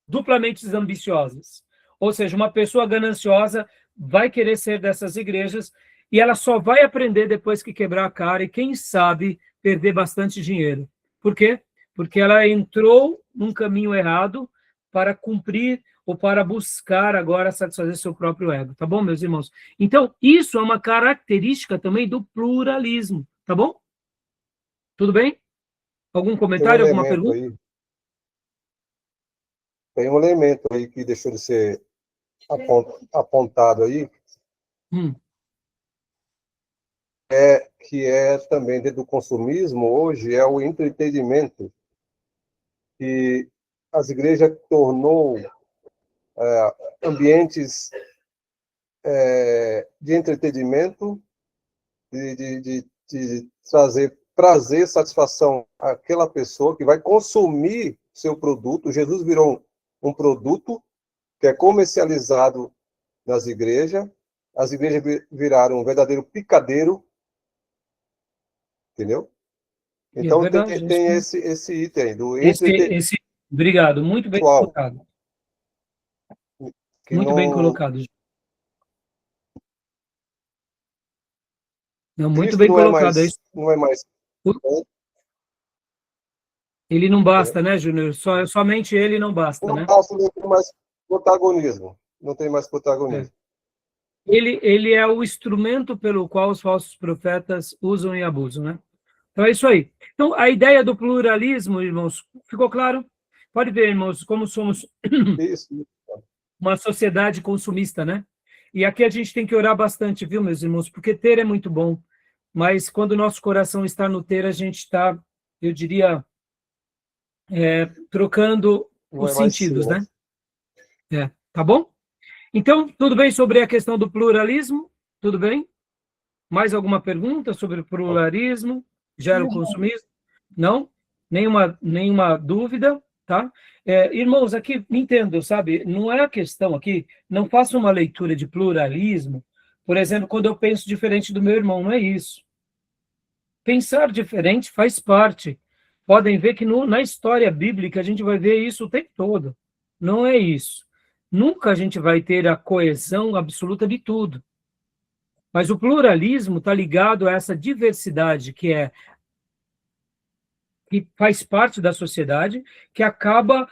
duplamente ambiciosas. Ou seja, uma pessoa gananciosa vai querer ser dessas igrejas e ela só vai aprender depois que quebrar a cara e, quem sabe, perder bastante dinheiro. Por quê? Porque ela entrou num caminho errado para cumprir ou para buscar agora satisfazer seu próprio ego. Tá bom, meus irmãos? Então, isso é uma característica também do pluralismo. Tá bom? Tudo bem? Algum comentário, alguma pergunta? Aí, tem um elemento aí que deixou de ser apontado aí, que é também dentro do consumismo, hoje, é o entretenimento, que as igrejas tornou ambientes de entretenimento, de trazer prazer, satisfação àquela pessoa que vai consumir seu produto. Jesus virou um produto que é comercializado nas igrejas. As igrejas viraram um verdadeiro picadeiro, entendeu? Então, verdade, tem esse item do obrigado, muito bem colocado. Muito bem colocado. Não, muito bem colocado. Não é mais. Ele não basta, né, Júnior? Somente ele não basta, né? Não tem mais protagonismo. Não tem mais protagonismo. Ele é o instrumento pelo qual os falsos profetas usam e abusam, né? Então, é isso aí. Então, a ideia do pluralismo, irmãos, ficou claro? Pode ver, irmãos, como somos uma sociedade consumista, né? E aqui a gente tem que orar bastante, viu, meus irmãos? Porque ter é muito bom, mas quando o nosso coração está no ter, a gente está, eu diria, trocando os sentidos, né? Tá bom? Então, tudo bem sobre a questão do pluralismo? Tudo bem? Mais alguma pergunta sobre o pluralismo? Gera o consumismo? Não? Nenhuma dúvida, tá? Irmãos, aqui, me entendam, sabe? Não é a questão aqui, não faça uma leitura de pluralismo, por exemplo, quando eu penso diferente do meu irmão, não é isso. Pensar diferente faz parte. Podem ver que na história bíblica a gente vai ver isso o tempo todo. Não é isso. Nunca a gente vai ter a coesão absoluta de tudo. Mas o pluralismo está ligado a essa diversidade que faz parte da sociedade, que acaba,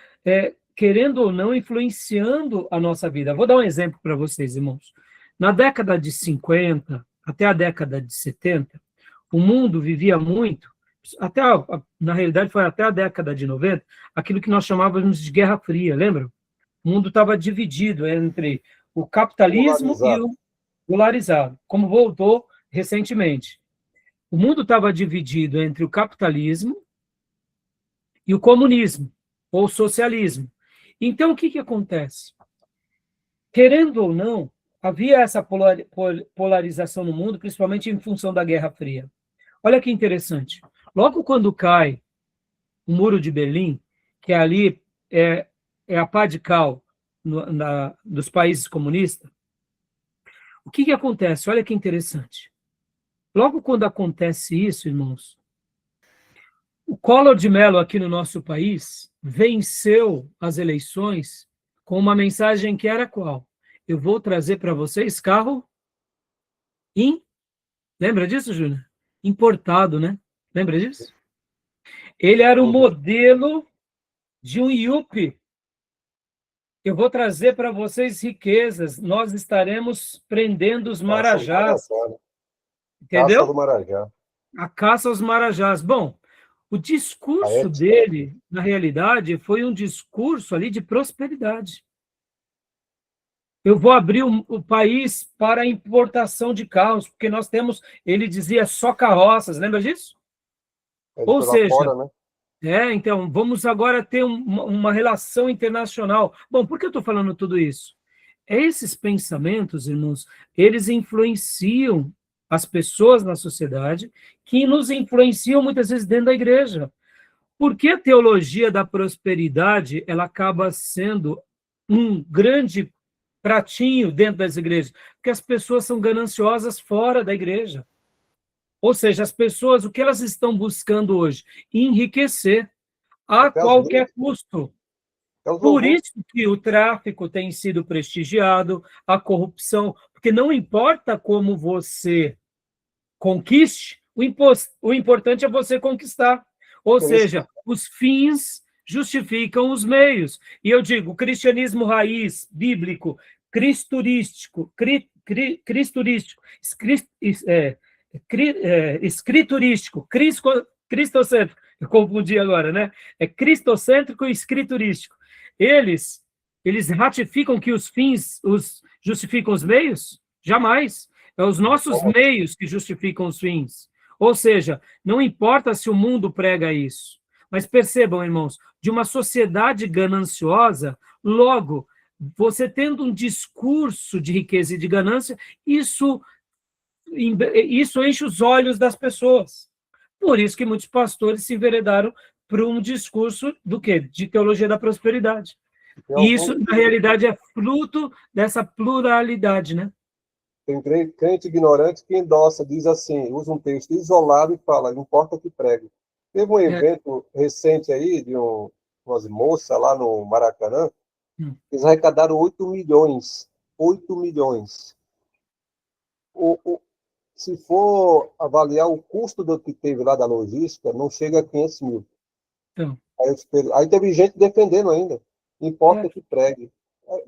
querendo ou não, influenciando a nossa vida. Vou dar um exemplo para vocês, irmãos. Na década de 50 até a década de 70, o mundo vivia muito, na realidade foi até a década de 90, aquilo que nós chamávamos de Guerra Fria, lembram? O mundo estava dividido entre o capitalismo e o polarizado, como voltou recentemente. O mundo estava dividido entre o capitalismo e o comunismo, ou socialismo. Então, o que acontece? Querendo ou não, havia essa polarização no mundo, principalmente em função da Guerra Fria. Olha que interessante. Logo quando cai o Muro de Berlim, que ali é a pá de cal dos países comunistas, o que acontece? Olha que interessante. Logo quando acontece isso, irmãos, o Collor de Mello aqui no nosso país venceu as eleições com uma mensagem que era qual? Eu vou trazer para vocês carro lembra disso, Júnior? Importado, né? Lembra disso? Ele era o modelo de um Yuppie. Eu vou trazer para vocês riquezas. Nós estaremos prendendo os marajás. Entendeu? Caça do Marajá. A caça aos marajás. Bom, o discurso dele, na realidade, foi um discurso ali de prosperidade. Eu vou abrir o país para a importação de carros, porque nós temos, ele dizia, só carroças. Lembra disso? Ou seja, fora, né? Então, vamos agora ter uma relação internacional. Bom, por que eu estou falando tudo isso? Esses pensamentos, irmãos, eles influenciam as pessoas na sociedade, que nos influenciam muitas vezes dentro da igreja. Por que a teologia da prosperidade ela acaba sendo um grande pratinho dentro das igrejas? Porque as pessoas são gananciosas fora da igreja. Ou seja, as pessoas, o que elas estão buscando hoje? Enriquecer a Até as qualquer custo. Até os Por louvores. isso que o tráfico tem sido prestigiado, a corrupção, porque não importa como você conquiste, o importante é você conquistar. Ou Por isso- seja, os fins justificam os meios. E eu digo, o cristianismo raiz, bíblico, cristurístico, escriturístico, cristocêntrico, eu confundi agora, né? É cristocêntrico e escriturístico. Eles ratificam que os fins justificam os meios? Jamais. É os nossos meios que justificam os fins. Ou seja, não importa se o mundo prega isso. Mas percebam, irmãos, de uma sociedade gananciosa, logo, você tendo um discurso de riqueza e de ganância, isso enche os olhos das pessoas. Por isso que muitos pastores se enveredaram para um discurso do quê? De teologia da prosperidade. E isso, na realidade, é fruto dessa pluralidade, né? Tem crente ignorante que endossa, diz assim, usa um texto isolado e fala, não importa que pregue. Teve um evento recente aí, de umas moças lá no Maracanã, eles arrecadaram 8 milhões. 8 milhões. Se for avaliar o custo do que teve lá da logística, não chega a 500 mil. Então. Aí teve gente defendendo ainda. Não importa que pregue.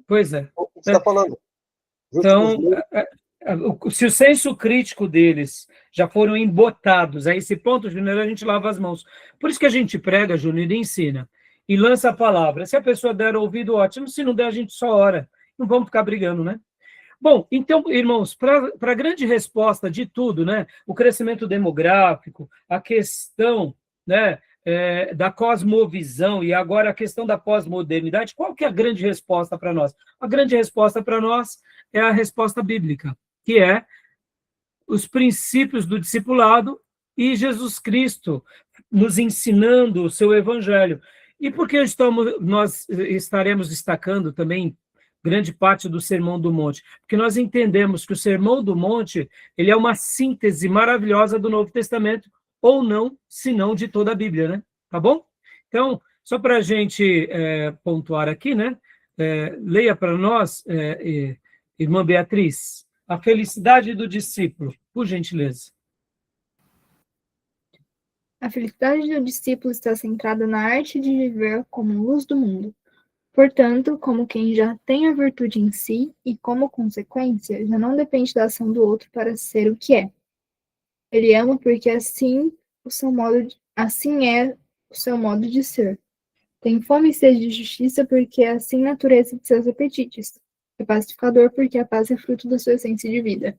Pois é. O que você está falando? Então, se o senso crítico deles já foram embotados a esse ponto, Júnior, a gente lava as mãos. Por isso que a gente prega, Júnior, e ensina. E lança a palavra. Se a pessoa der ouvido, ótimo. Se não der, a gente só ora. Não vamos ficar brigando, né? Bom, então, irmãos, para a grande resposta de tudo, né? O crescimento demográfico, a questão, né, da cosmovisão e agora a questão da pós-modernidade, qual que é a grande resposta para nós? A grande resposta para nós é a resposta bíblica, que é os princípios do discipulado e Jesus Cristo nos ensinando o seu evangelho. E por que nós estaremos destacando também grande parte do Sermão do Monte? Porque nós entendemos que o Sermão do Monte ele é uma síntese maravilhosa do Novo Testamento, ou não, se não de toda a Bíblia, né? Tá bom? Então, só para a gente pontuar aqui, né? Leia para nós, irmã Beatriz, a felicidade do discípulo, por gentileza. A felicidade do discípulo está centrada na arte de viver como luz do mundo. Portanto, como quem já tem a virtude em si e, como consequência, já não depende da ação do outro para ser o que é. Ele ama porque assim é o seu modo de ser. Tem fome e sede de justiça porque é assim a natureza de seus apetites. É pacificador porque a paz é fruto da sua essência de vida.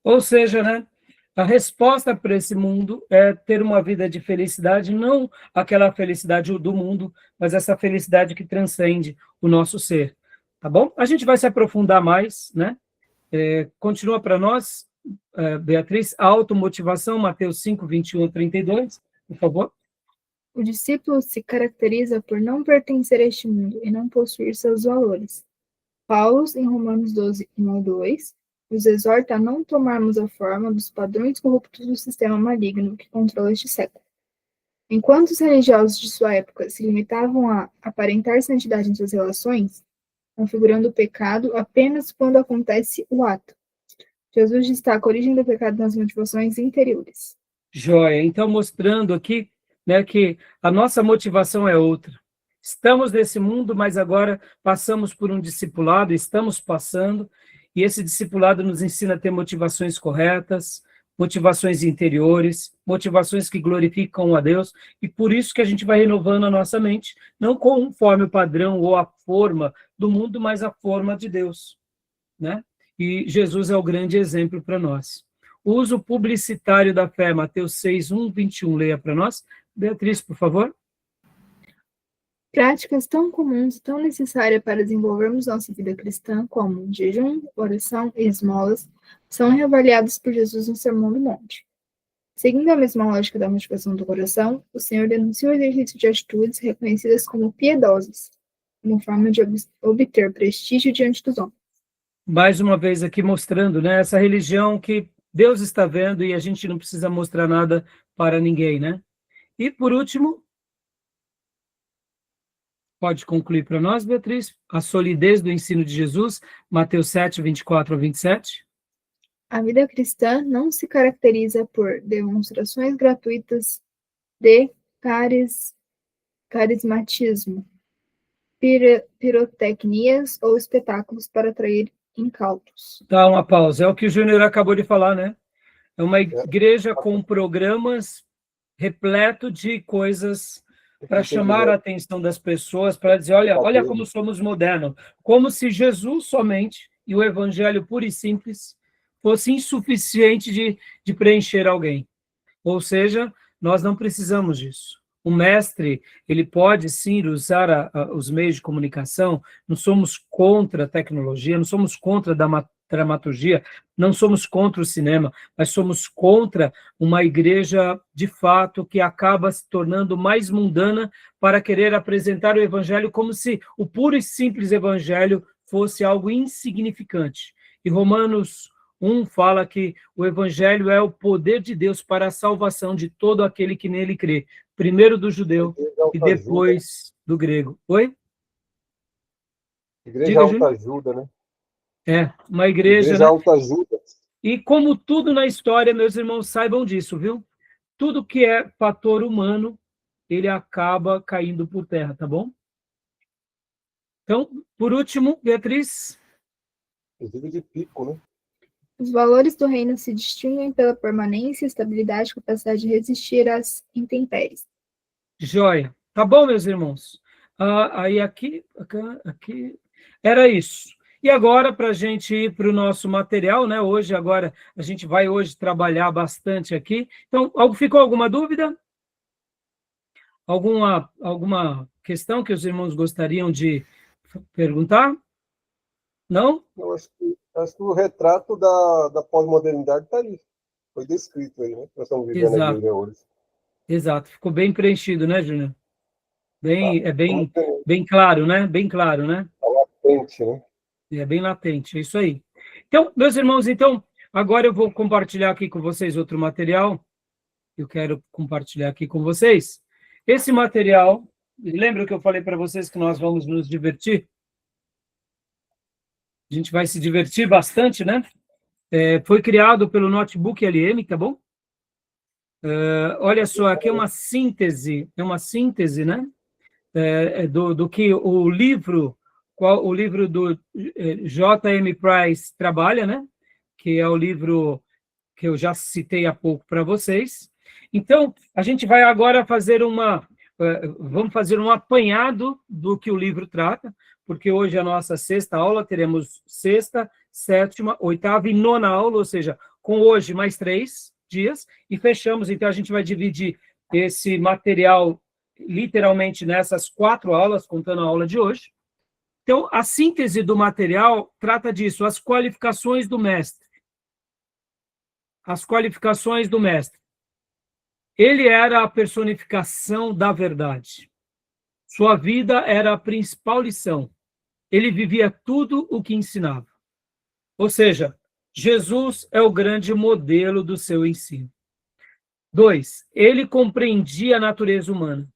Ou seja, né? A resposta para esse mundo é ter uma vida de felicidade, não aquela felicidade do mundo, mas essa felicidade que transcende o nosso ser. Tá bom? A gente vai se aprofundar mais, né? Continua para nós, Beatriz, a automotivação, Mateus 5, 21 a 32, por favor. O discípulo se caracteriza por não pertencer a este mundo e não possuir seus valores. Paulo, em Romanos 12, 1 a 2, nos exorta a não tomarmos a forma dos padrões corruptos do sistema maligno que controla este século. Enquanto os religiosos de sua época se limitavam a aparentar santidade em suas relações, configurando o pecado apenas quando acontece o ato, Jesus destaca a origem do pecado nas motivações interiores. Joia. Então, mostrando aqui, né, que a nossa motivação é outra. Estamos nesse mundo, mas agora passamos por um discipulado, estamos passando, e esse discipulado nos ensina a ter motivações corretas, motivações interiores, motivações que glorificam a Deus, e por isso que a gente vai renovando a nossa mente, não conforme o padrão ou a forma do mundo, mas a forma de Deus, né? E Jesus é o grande exemplo para nós. O uso publicitário da fé, Mateus 6, 1, 21, leia para nós. Beatriz, por favor. Práticas tão comuns e tão necessárias para desenvolvermos nossa vida cristã, como jejum, oração e esmolas, são reavaliadas por Jesus no Sermão do Monte. Seguindo a mesma lógica da motivação do coração, o Senhor denuncia o exercício de atitudes reconhecidas como piedosas, como forma de obter prestígio diante dos homens. Mais uma vez aqui mostrando, né, essa religião que Deus está vendo e a gente não precisa mostrar nada para ninguém, né? E por último, pode concluir para nós, Beatriz, a solidez do ensino de Jesus, Mateus 7, 24 a 27. A vida cristã não se caracteriza por demonstrações gratuitas de carismatismo, pirotecnias ou espetáculos para atrair incautos. Dá uma pausa, é o que o Júnior acabou de falar, né? É uma igreja com programas repleto de coisas para chamar a atenção das pessoas, para dizer, olha como somos modernos, como se Jesus somente e o evangelho puro e simples fosse insuficiente de preencher alguém. Ou seja, nós não precisamos disso. O mestre, ele pode sim usar os meios de comunicação, não somos contra a tecnologia, não somos contra a dramaturgia, não somos contra o cinema, mas somos contra uma igreja, de fato, que acaba se tornando mais mundana para querer apresentar o evangelho como se o puro e simples evangelho fosse algo insignificante. E Romanos 1 fala que o evangelho é o poder de Deus para a salvação de todo aquele que nele crê. Primeiro do judeu e depois do grego. Oi? Igreja autoajuda, né? É, uma igreja, né? Autoajuda. E como tudo na história, meus irmãos, saibam disso, viu? Tudo que é fator humano, ele acaba caindo por terra, tá bom? Então, por último, Beatriz. Inclusive de pico, né? Os valores do reino se distinguem pela permanência, estabilidade e capacidade de resistir às intempéries. Joia. Tá bom, meus irmãos? Aí aqui, era isso. E agora, para a gente ir para o nosso material, né? Agora, a gente vai hoje trabalhar bastante aqui. Então, ficou alguma dúvida? Alguma questão que os irmãos gostariam de perguntar? Não? Eu acho que o retrato da pós-modernidade está aí. Foi descrito aí, né? Nós estamos vivendo a igreja hoje. Exato. Ficou bem preenchido, né, Júnior? Bem claro, né? Bem claro, né? Está latente, né? É bem latente, é isso aí. Então, meus irmãos, agora eu vou compartilhar aqui com vocês outro material. Eu quero compartilhar aqui com vocês. Esse material, lembra que eu falei para vocês que nós vamos nos divertir? A gente vai se divertir bastante, né? Foi criado pelo Notebook LM, tá bom? Olha só, aqui é uma síntese, né? Do que o livro do J.M. Price trabalha, né? Que é o livro que eu já citei há pouco para vocês. Então, a gente vai agora vamos fazer um apanhado do que o livro trata, porque hoje é a nossa sexta aula, teremos sexta, sétima, oitava e nona aula, ou seja, com hoje mais 3 dias, e fechamos. Então, a gente vai dividir esse material literalmente nessas 4 aulas, contando a aula de hoje. Então, a síntese do material trata disso, as qualificações do mestre. As qualificações do mestre. Ele era a personificação da verdade. Sua vida era a principal lição. Ele vivia tudo o que ensinava. Ou seja, Jesus é o grande modelo do seu ensino. 2, ele compreendia a natureza humana.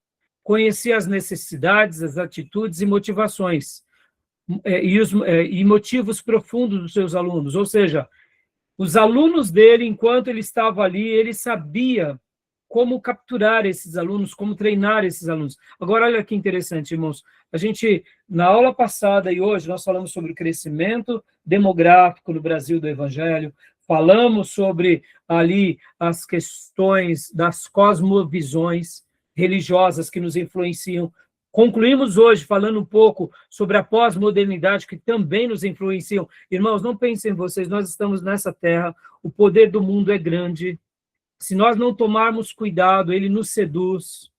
Conhecia as necessidades, as atitudes e motivações, e motivos profundos dos seus alunos. Ou seja, os alunos dele, enquanto ele estava ali, ele sabia como capturar esses alunos, como treinar esses alunos. Agora, olha que interessante, irmãos. A gente, na aula passada e hoje, nós falamos sobre o crescimento demográfico no Brasil do Evangelho, falamos sobre ali as questões das cosmovisões religiosas que nos influenciam. Concluímos hoje falando um pouco sobre a pós-modernidade, que também nos influenciam. Irmãos, não pensem em vocês, nós estamos nessa terra, o poder do mundo é grande. Se nós não tomarmos cuidado, ele nos seduz.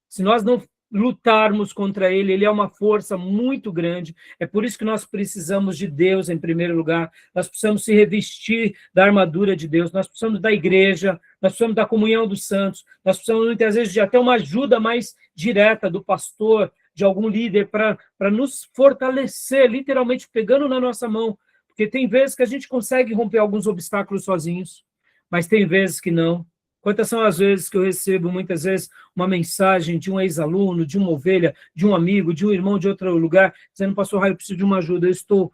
Se nós não lutarmos contra ele. Ele é uma força muito grande. É por isso que nós precisamos de Deus em primeiro lugar. Nós precisamos se revestir da armadura de Deus. Nós precisamos da igreja. Nós precisamos da comunhão dos santos. Nós precisamos, muitas vezes, de até uma ajuda mais direta do pastor, de algum líder, para nos fortalecer, literalmente pegando na nossa mão. Porque tem vezes que a gente consegue romper alguns obstáculos sozinhos, mas tem vezes que não. Quantas são as vezes que eu recebo, muitas vezes, uma mensagem de um ex-aluno, de uma ovelha, de um amigo, de um irmão de outro lugar, dizendo, pastor Raio, eu preciso de uma ajuda, eu estou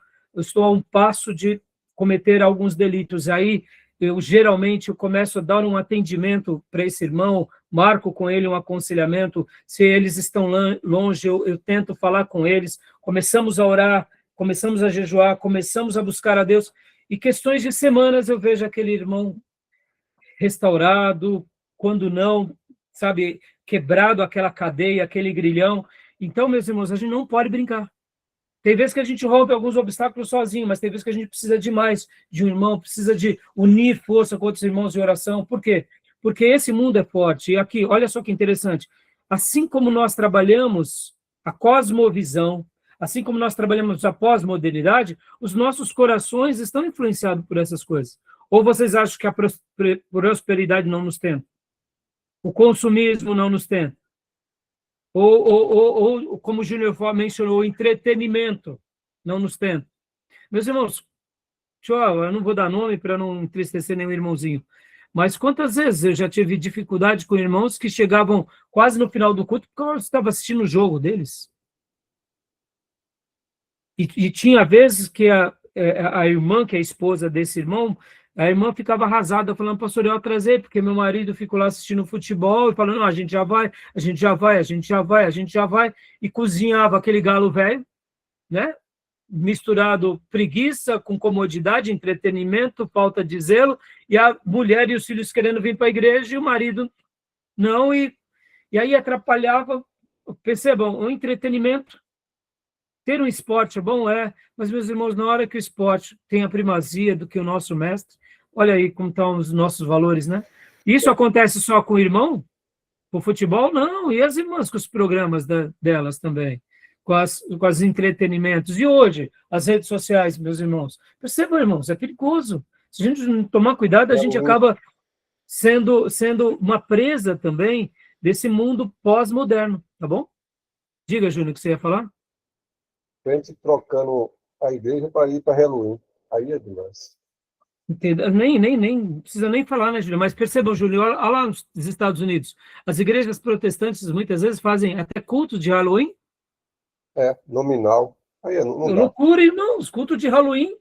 a um passo de cometer alguns delitos. Aí, geralmente, eu começo a dar um atendimento para esse irmão, marco com ele um aconselhamento, se eles estão longe, eu tento falar com eles, começamos a orar, começamos a jejuar, começamos a buscar a Deus, e questões de semanas eu vejo aquele irmão restaurado, quando não, sabe, quebrado aquela cadeia, aquele grilhão. Então, meus irmãos, a gente não pode brincar. Tem vezes que a gente rompe alguns obstáculos sozinho, mas tem vezes que a gente precisa de mais de um irmão, precisa de unir força com outros irmãos de oração. Por quê? Porque esse mundo é forte. E aqui, olha só que interessante. Assim como nós trabalhamos a cosmovisão, assim como nós trabalhamos a pós-modernidade, os nossos corações estão influenciados por essas coisas. Ou vocês acham que a prosperidade não nos tenta? O consumismo não nos tenta? Ou como o Júnior mencionou, o entretenimento não nos tenta? Meus irmãos, eu não vou dar nome para não entristecer nenhum irmãozinho, mas quantas vezes eu já tive dificuldade com irmãos que chegavam quase no final do culto porque eu estava assistindo o jogo deles? E tinha vezes que a irmã, que é a esposa desse irmão, a irmã ficava arrasada, falando, pastor, eu atrasei, porque meu marido ficou lá assistindo futebol, e falando, não, a gente já vai, a gente já vai, a gente já vai, a gente já vai, e cozinhava aquele galo velho, né? Misturado preguiça com comodidade, entretenimento, falta de zelo, e a mulher e os filhos querendo vir para a igreja, e o marido não, e aí atrapalhava, percebam, o entretenimento. Ter um esporte é bom, mas, meus irmãos, na hora que o esporte tem a primazia do que o nosso mestre, olha aí como estão os nossos valores, né? Isso acontece só com o irmão? Com o futebol? Não, e as irmãs com os programas delas também, com os entretenimentos. E hoje, as redes sociais, meus irmãos. Percebam, irmãos, é perigoso. Se a gente não tomar cuidado, a gente acaba sendo uma presa também desse mundo pós-moderno, tá bom? Diga, Júnior, o que você ia falar? Gente trocando a igreja para ir para Halloween. Aí é demais. Nem precisa nem falar, né, Júlio? Mas percebam, Júlio, olha lá nos Estados Unidos, as igrejas protestantes muitas vezes fazem até cultos de Halloween. Nominal. Aí não dá. Loucura, irmãos, culto de Halloween.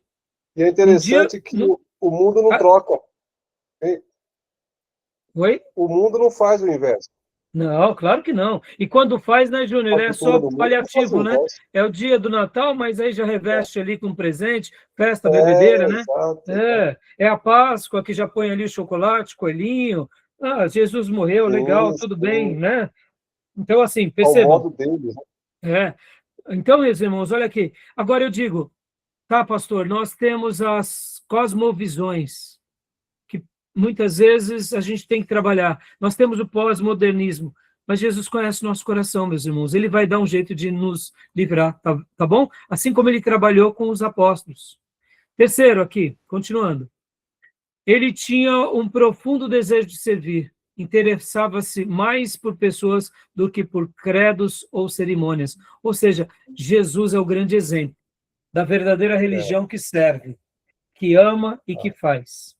E é interessante que o mundo não troca. Oi? O mundo não faz o inverso. Não, claro que não. E quando faz, né, Júnior, é só paliativo, né? É o dia do Natal, mas aí já reveste ali com presente, festa, bebedeira, né? Exato. É a Páscoa, que já põe ali o chocolate, coelhinho. Ah, Jesus morreu, legal, tudo bem, né? Então, assim, percebam. Ao modo deles, né? Então, meus irmãos, olha aqui. Agora eu digo, tá, pastor, nós temos as cosmovisões, muitas vezes a gente tem que trabalhar. Nós temos o pós-modernismo, mas Jesus conhece o nosso coração, meus irmãos. Ele vai dar um jeito de nos livrar, tá bom? Assim como ele trabalhou com os apóstolos. Terceiro aqui, continuando. Ele tinha um profundo desejo de servir. Interessava-se mais por pessoas do que por credos ou cerimônias. Ou seja, Jesus é o grande exemplo da verdadeira religião que serve, que ama e que faz.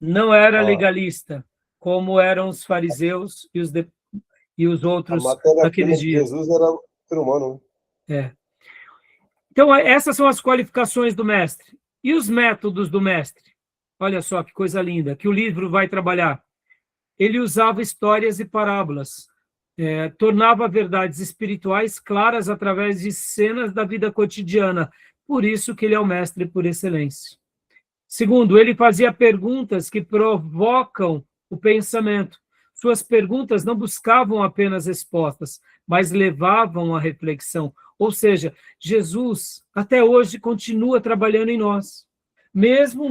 Não era legalista, como eram os fariseus e os outros naqueles dias. Jesus era ser humano. Então, essas são as qualificações do mestre. E os métodos do mestre? Olha só que coisa linda, que o livro vai trabalhar. Ele usava histórias e parábolas, tornava verdades espirituais claras através de cenas da vida cotidiana. Por isso que ele é o mestre por excelência. Segundo, ele fazia perguntas que provocam o pensamento. Suas perguntas não buscavam apenas respostas, mas levavam à reflexão. Ou seja, Jesus, até hoje, continua trabalhando em nós, mesmo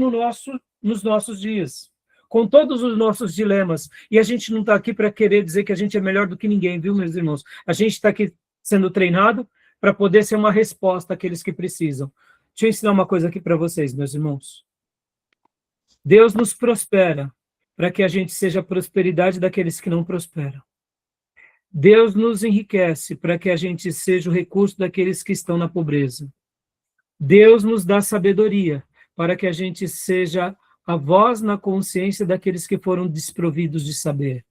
nos nossos dias. com todos os nossos dilemas. E a gente não está aqui para querer dizer que a gente é melhor do que ninguém, viu, meus irmãos? A gente está aqui sendo treinado para poder ser uma resposta àqueles que precisam. Deixa eu ensinar uma coisa aqui para vocês, meus irmãos. Deus nos prospera para que a gente seja a prosperidade daqueles que não prosperam. Deus nos enriquece para que a gente seja o recurso daqueles que estão na pobreza. Deus nos dá sabedoria para que a gente seja a voz na consciência daqueles que foram desprovidos de saber.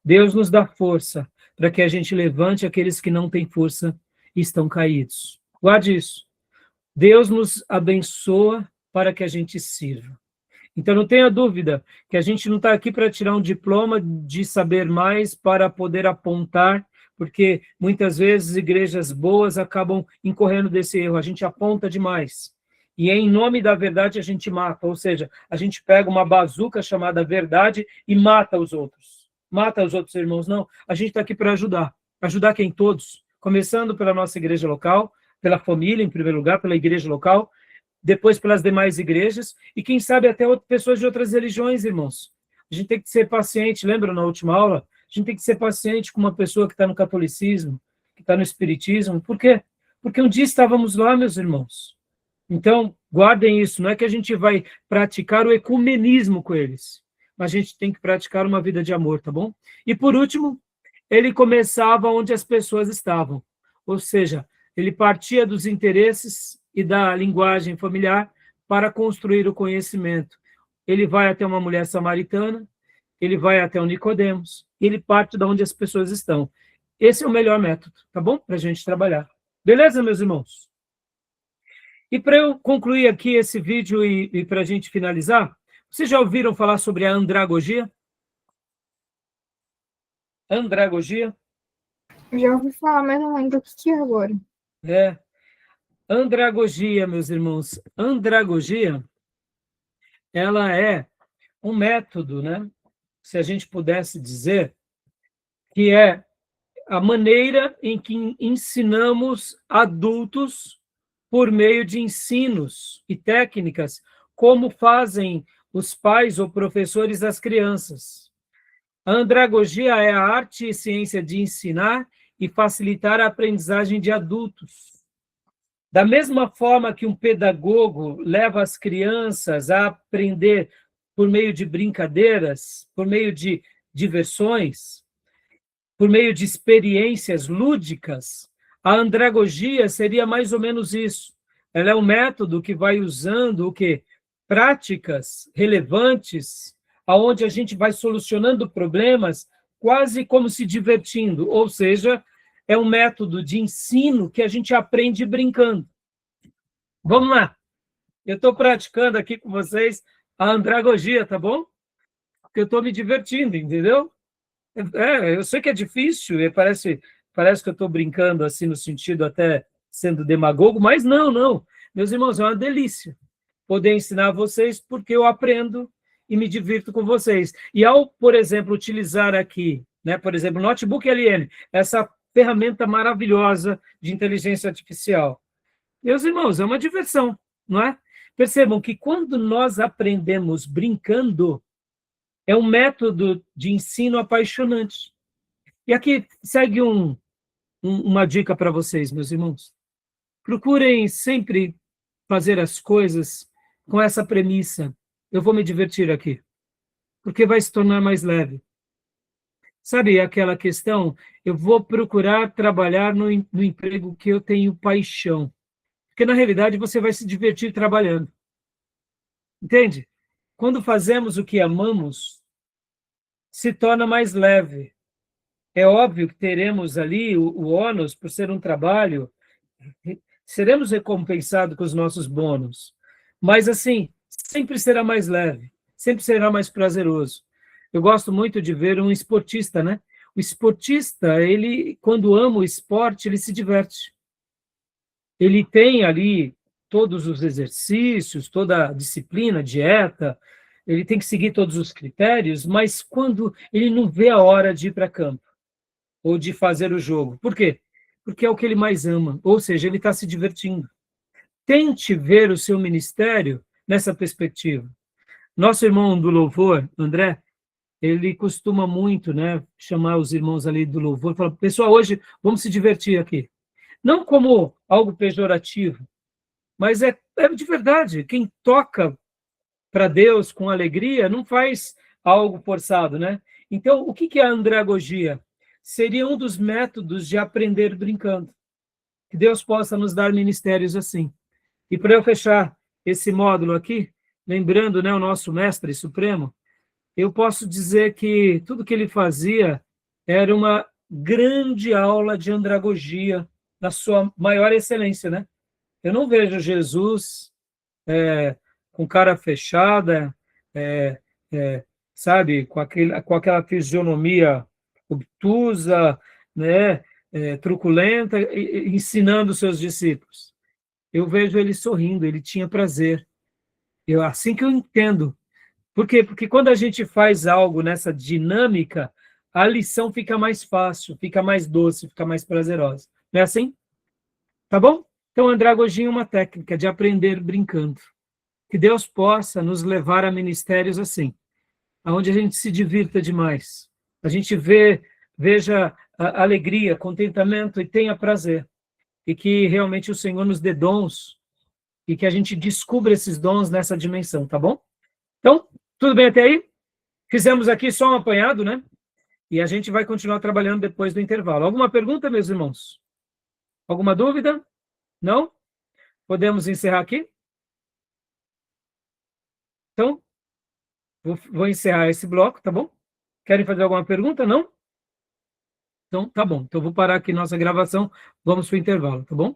Deus nos dá força para que a gente levante aqueles que não têm força e estão caídos. Guarde isso. Deus nos abençoa para que a gente sirva. Então, não tenha dúvida que a gente não está aqui para tirar um diploma de saber mais para poder apontar, porque muitas vezes igrejas boas acabam incorrendo desse erro. A gente aponta demais. E em nome da verdade a gente mata, ou seja, a gente pega uma bazuca chamada verdade e mata os outros. Mata os outros irmãos, não. A gente está aqui para ajudar. Ajudar quem? Todos. Começando pela nossa igreja local, pela família, em primeiro lugar, pela igreja local, depois pelas demais igrejas, e quem sabe até pessoas de outras religiões, irmãos. A gente tem que ser paciente, lembra na última aula? A gente tem que ser paciente com uma pessoa que está no catolicismo, que está no espiritismo. Por quê? Porque um dia estávamos lá, meus irmãos. Então, guardem isso, não é que a gente vai praticar o ecumenismo com eles, mas a gente tem que praticar uma vida de amor, tá bom? E por último, ele começava onde as pessoas estavam, ou seja, ele partia dos interesses e da linguagem familiar para construir o conhecimento. Ele vai até uma mulher samaritana, ele vai até o Nicodemos, ele parte de onde as pessoas estão. Esse é o melhor método, tá bom? Para a gente trabalhar. Beleza, meus irmãos? E para eu concluir aqui esse vídeo e para a gente finalizar, vocês já ouviram falar sobre a andragogia? Andragogia? Já ouvi falar, mas não lembro o que é agora. Andragogia, meus irmãos. Andragogia, ela é um método, né? Se a gente pudesse dizer, que é a maneira em que ensinamos adultos por meio de ensinos e técnicas, como fazem os pais ou professores às crianças. A andragogia é a arte e ciência de ensinar e facilitar a aprendizagem de adultos. Da mesma forma que um pedagogo leva as crianças a aprender por meio de brincadeiras, por meio de diversões, por meio de experiências lúdicas, a andragogia seria mais ou menos isso. Ela é um método que vai usando o quê? Práticas relevantes, aonde a gente vai solucionando problemas quase como se divertindo, ou seja, é um método de ensino que a gente aprende brincando. Vamos lá. Eu estou praticando aqui com vocês a andragogia, tá bom? Porque eu estou me divertindo, entendeu? Eu sei que é difícil, parece que eu estou brincando assim no sentido até sendo demagogo, mas não. Meus irmãos, é uma delícia poder ensinar a vocês porque eu aprendo e me divirto com vocês. E ao, por exemplo, utilizar aqui, né, por exemplo, o Notebook LM, essa ferramenta maravilhosa de inteligência artificial. Meus irmãos, é uma diversão, não é? Percebam que quando nós aprendemos brincando, é um método de ensino apaixonante. E aqui segue uma dica para vocês, meus irmãos. Procurem sempre fazer as coisas com essa premissa. Eu vou me divertir aqui, porque vai se tornar mais leve. Sabe aquela questão? Eu vou procurar trabalhar no emprego que eu tenho paixão. Porque, na realidade, você vai se divertir trabalhando. Entende? Quando fazemos o que amamos, se torna mais leve. É óbvio que teremos ali o ônus por ser um trabalho, seremos recompensados com os nossos bônus. Mas, assim, sempre será mais leve, sempre será mais prazeroso. Eu gosto muito de ver um esportista, né? O esportista, ele, quando ama o esporte, ele se diverte. Ele tem ali todos os exercícios, toda a disciplina, dieta, ele tem que seguir todos os critérios, mas quando ele não vê a hora de ir para campo, ou de fazer o jogo. Por quê? Porque é o que ele mais ama, ou seja, ele está se divertindo. Tente ver o seu ministério nessa perspectiva. Nosso irmão do louvor, André, ele costuma muito, né, chamar os irmãos ali do louvor, falar, pessoal, hoje vamos se divertir aqui. Não como algo pejorativo, mas é de verdade. Quem toca para Deus com alegria não faz algo forçado, né? Então, o que é a andragogia? Seria um dos métodos de aprender brincando. Que Deus possa nos dar ministérios assim. E para eu fechar esse módulo aqui, lembrando, né, o nosso mestre supremo, eu posso dizer que tudo que ele fazia era uma grande aula de andragogia, na sua maior excelência, né? Eu não vejo Jesus com cara fechada, sabe, com aquela fisionomia obtusa, né, truculenta, ensinando os seus discípulos. Eu vejo ele sorrindo, ele tinha prazer. Assim que eu entendo. Por quê? Porque quando a gente faz algo nessa dinâmica, a lição fica mais fácil, fica mais doce, fica mais prazerosa. Não é assim? Tá bom? Então, andragogia é uma técnica de aprender brincando. Que Deus possa nos levar a ministérios assim, onde a gente se divirta demais. A gente veja alegria, contentamento e tenha prazer. E que realmente o Senhor nos dê dons e que a gente descubra esses dons nessa dimensão, tá bom? Então, tudo bem até aí? Fizemos aqui só um apanhado, né? E a gente vai continuar trabalhando depois do intervalo. Alguma pergunta, meus irmãos? Alguma dúvida? Não? Podemos encerrar aqui? Então, vou encerrar esse bloco, tá bom? Querem fazer alguma pergunta? Não? Então, tá bom. Então, vou parar aqui nossa gravação. Vamos para o intervalo, tá bom?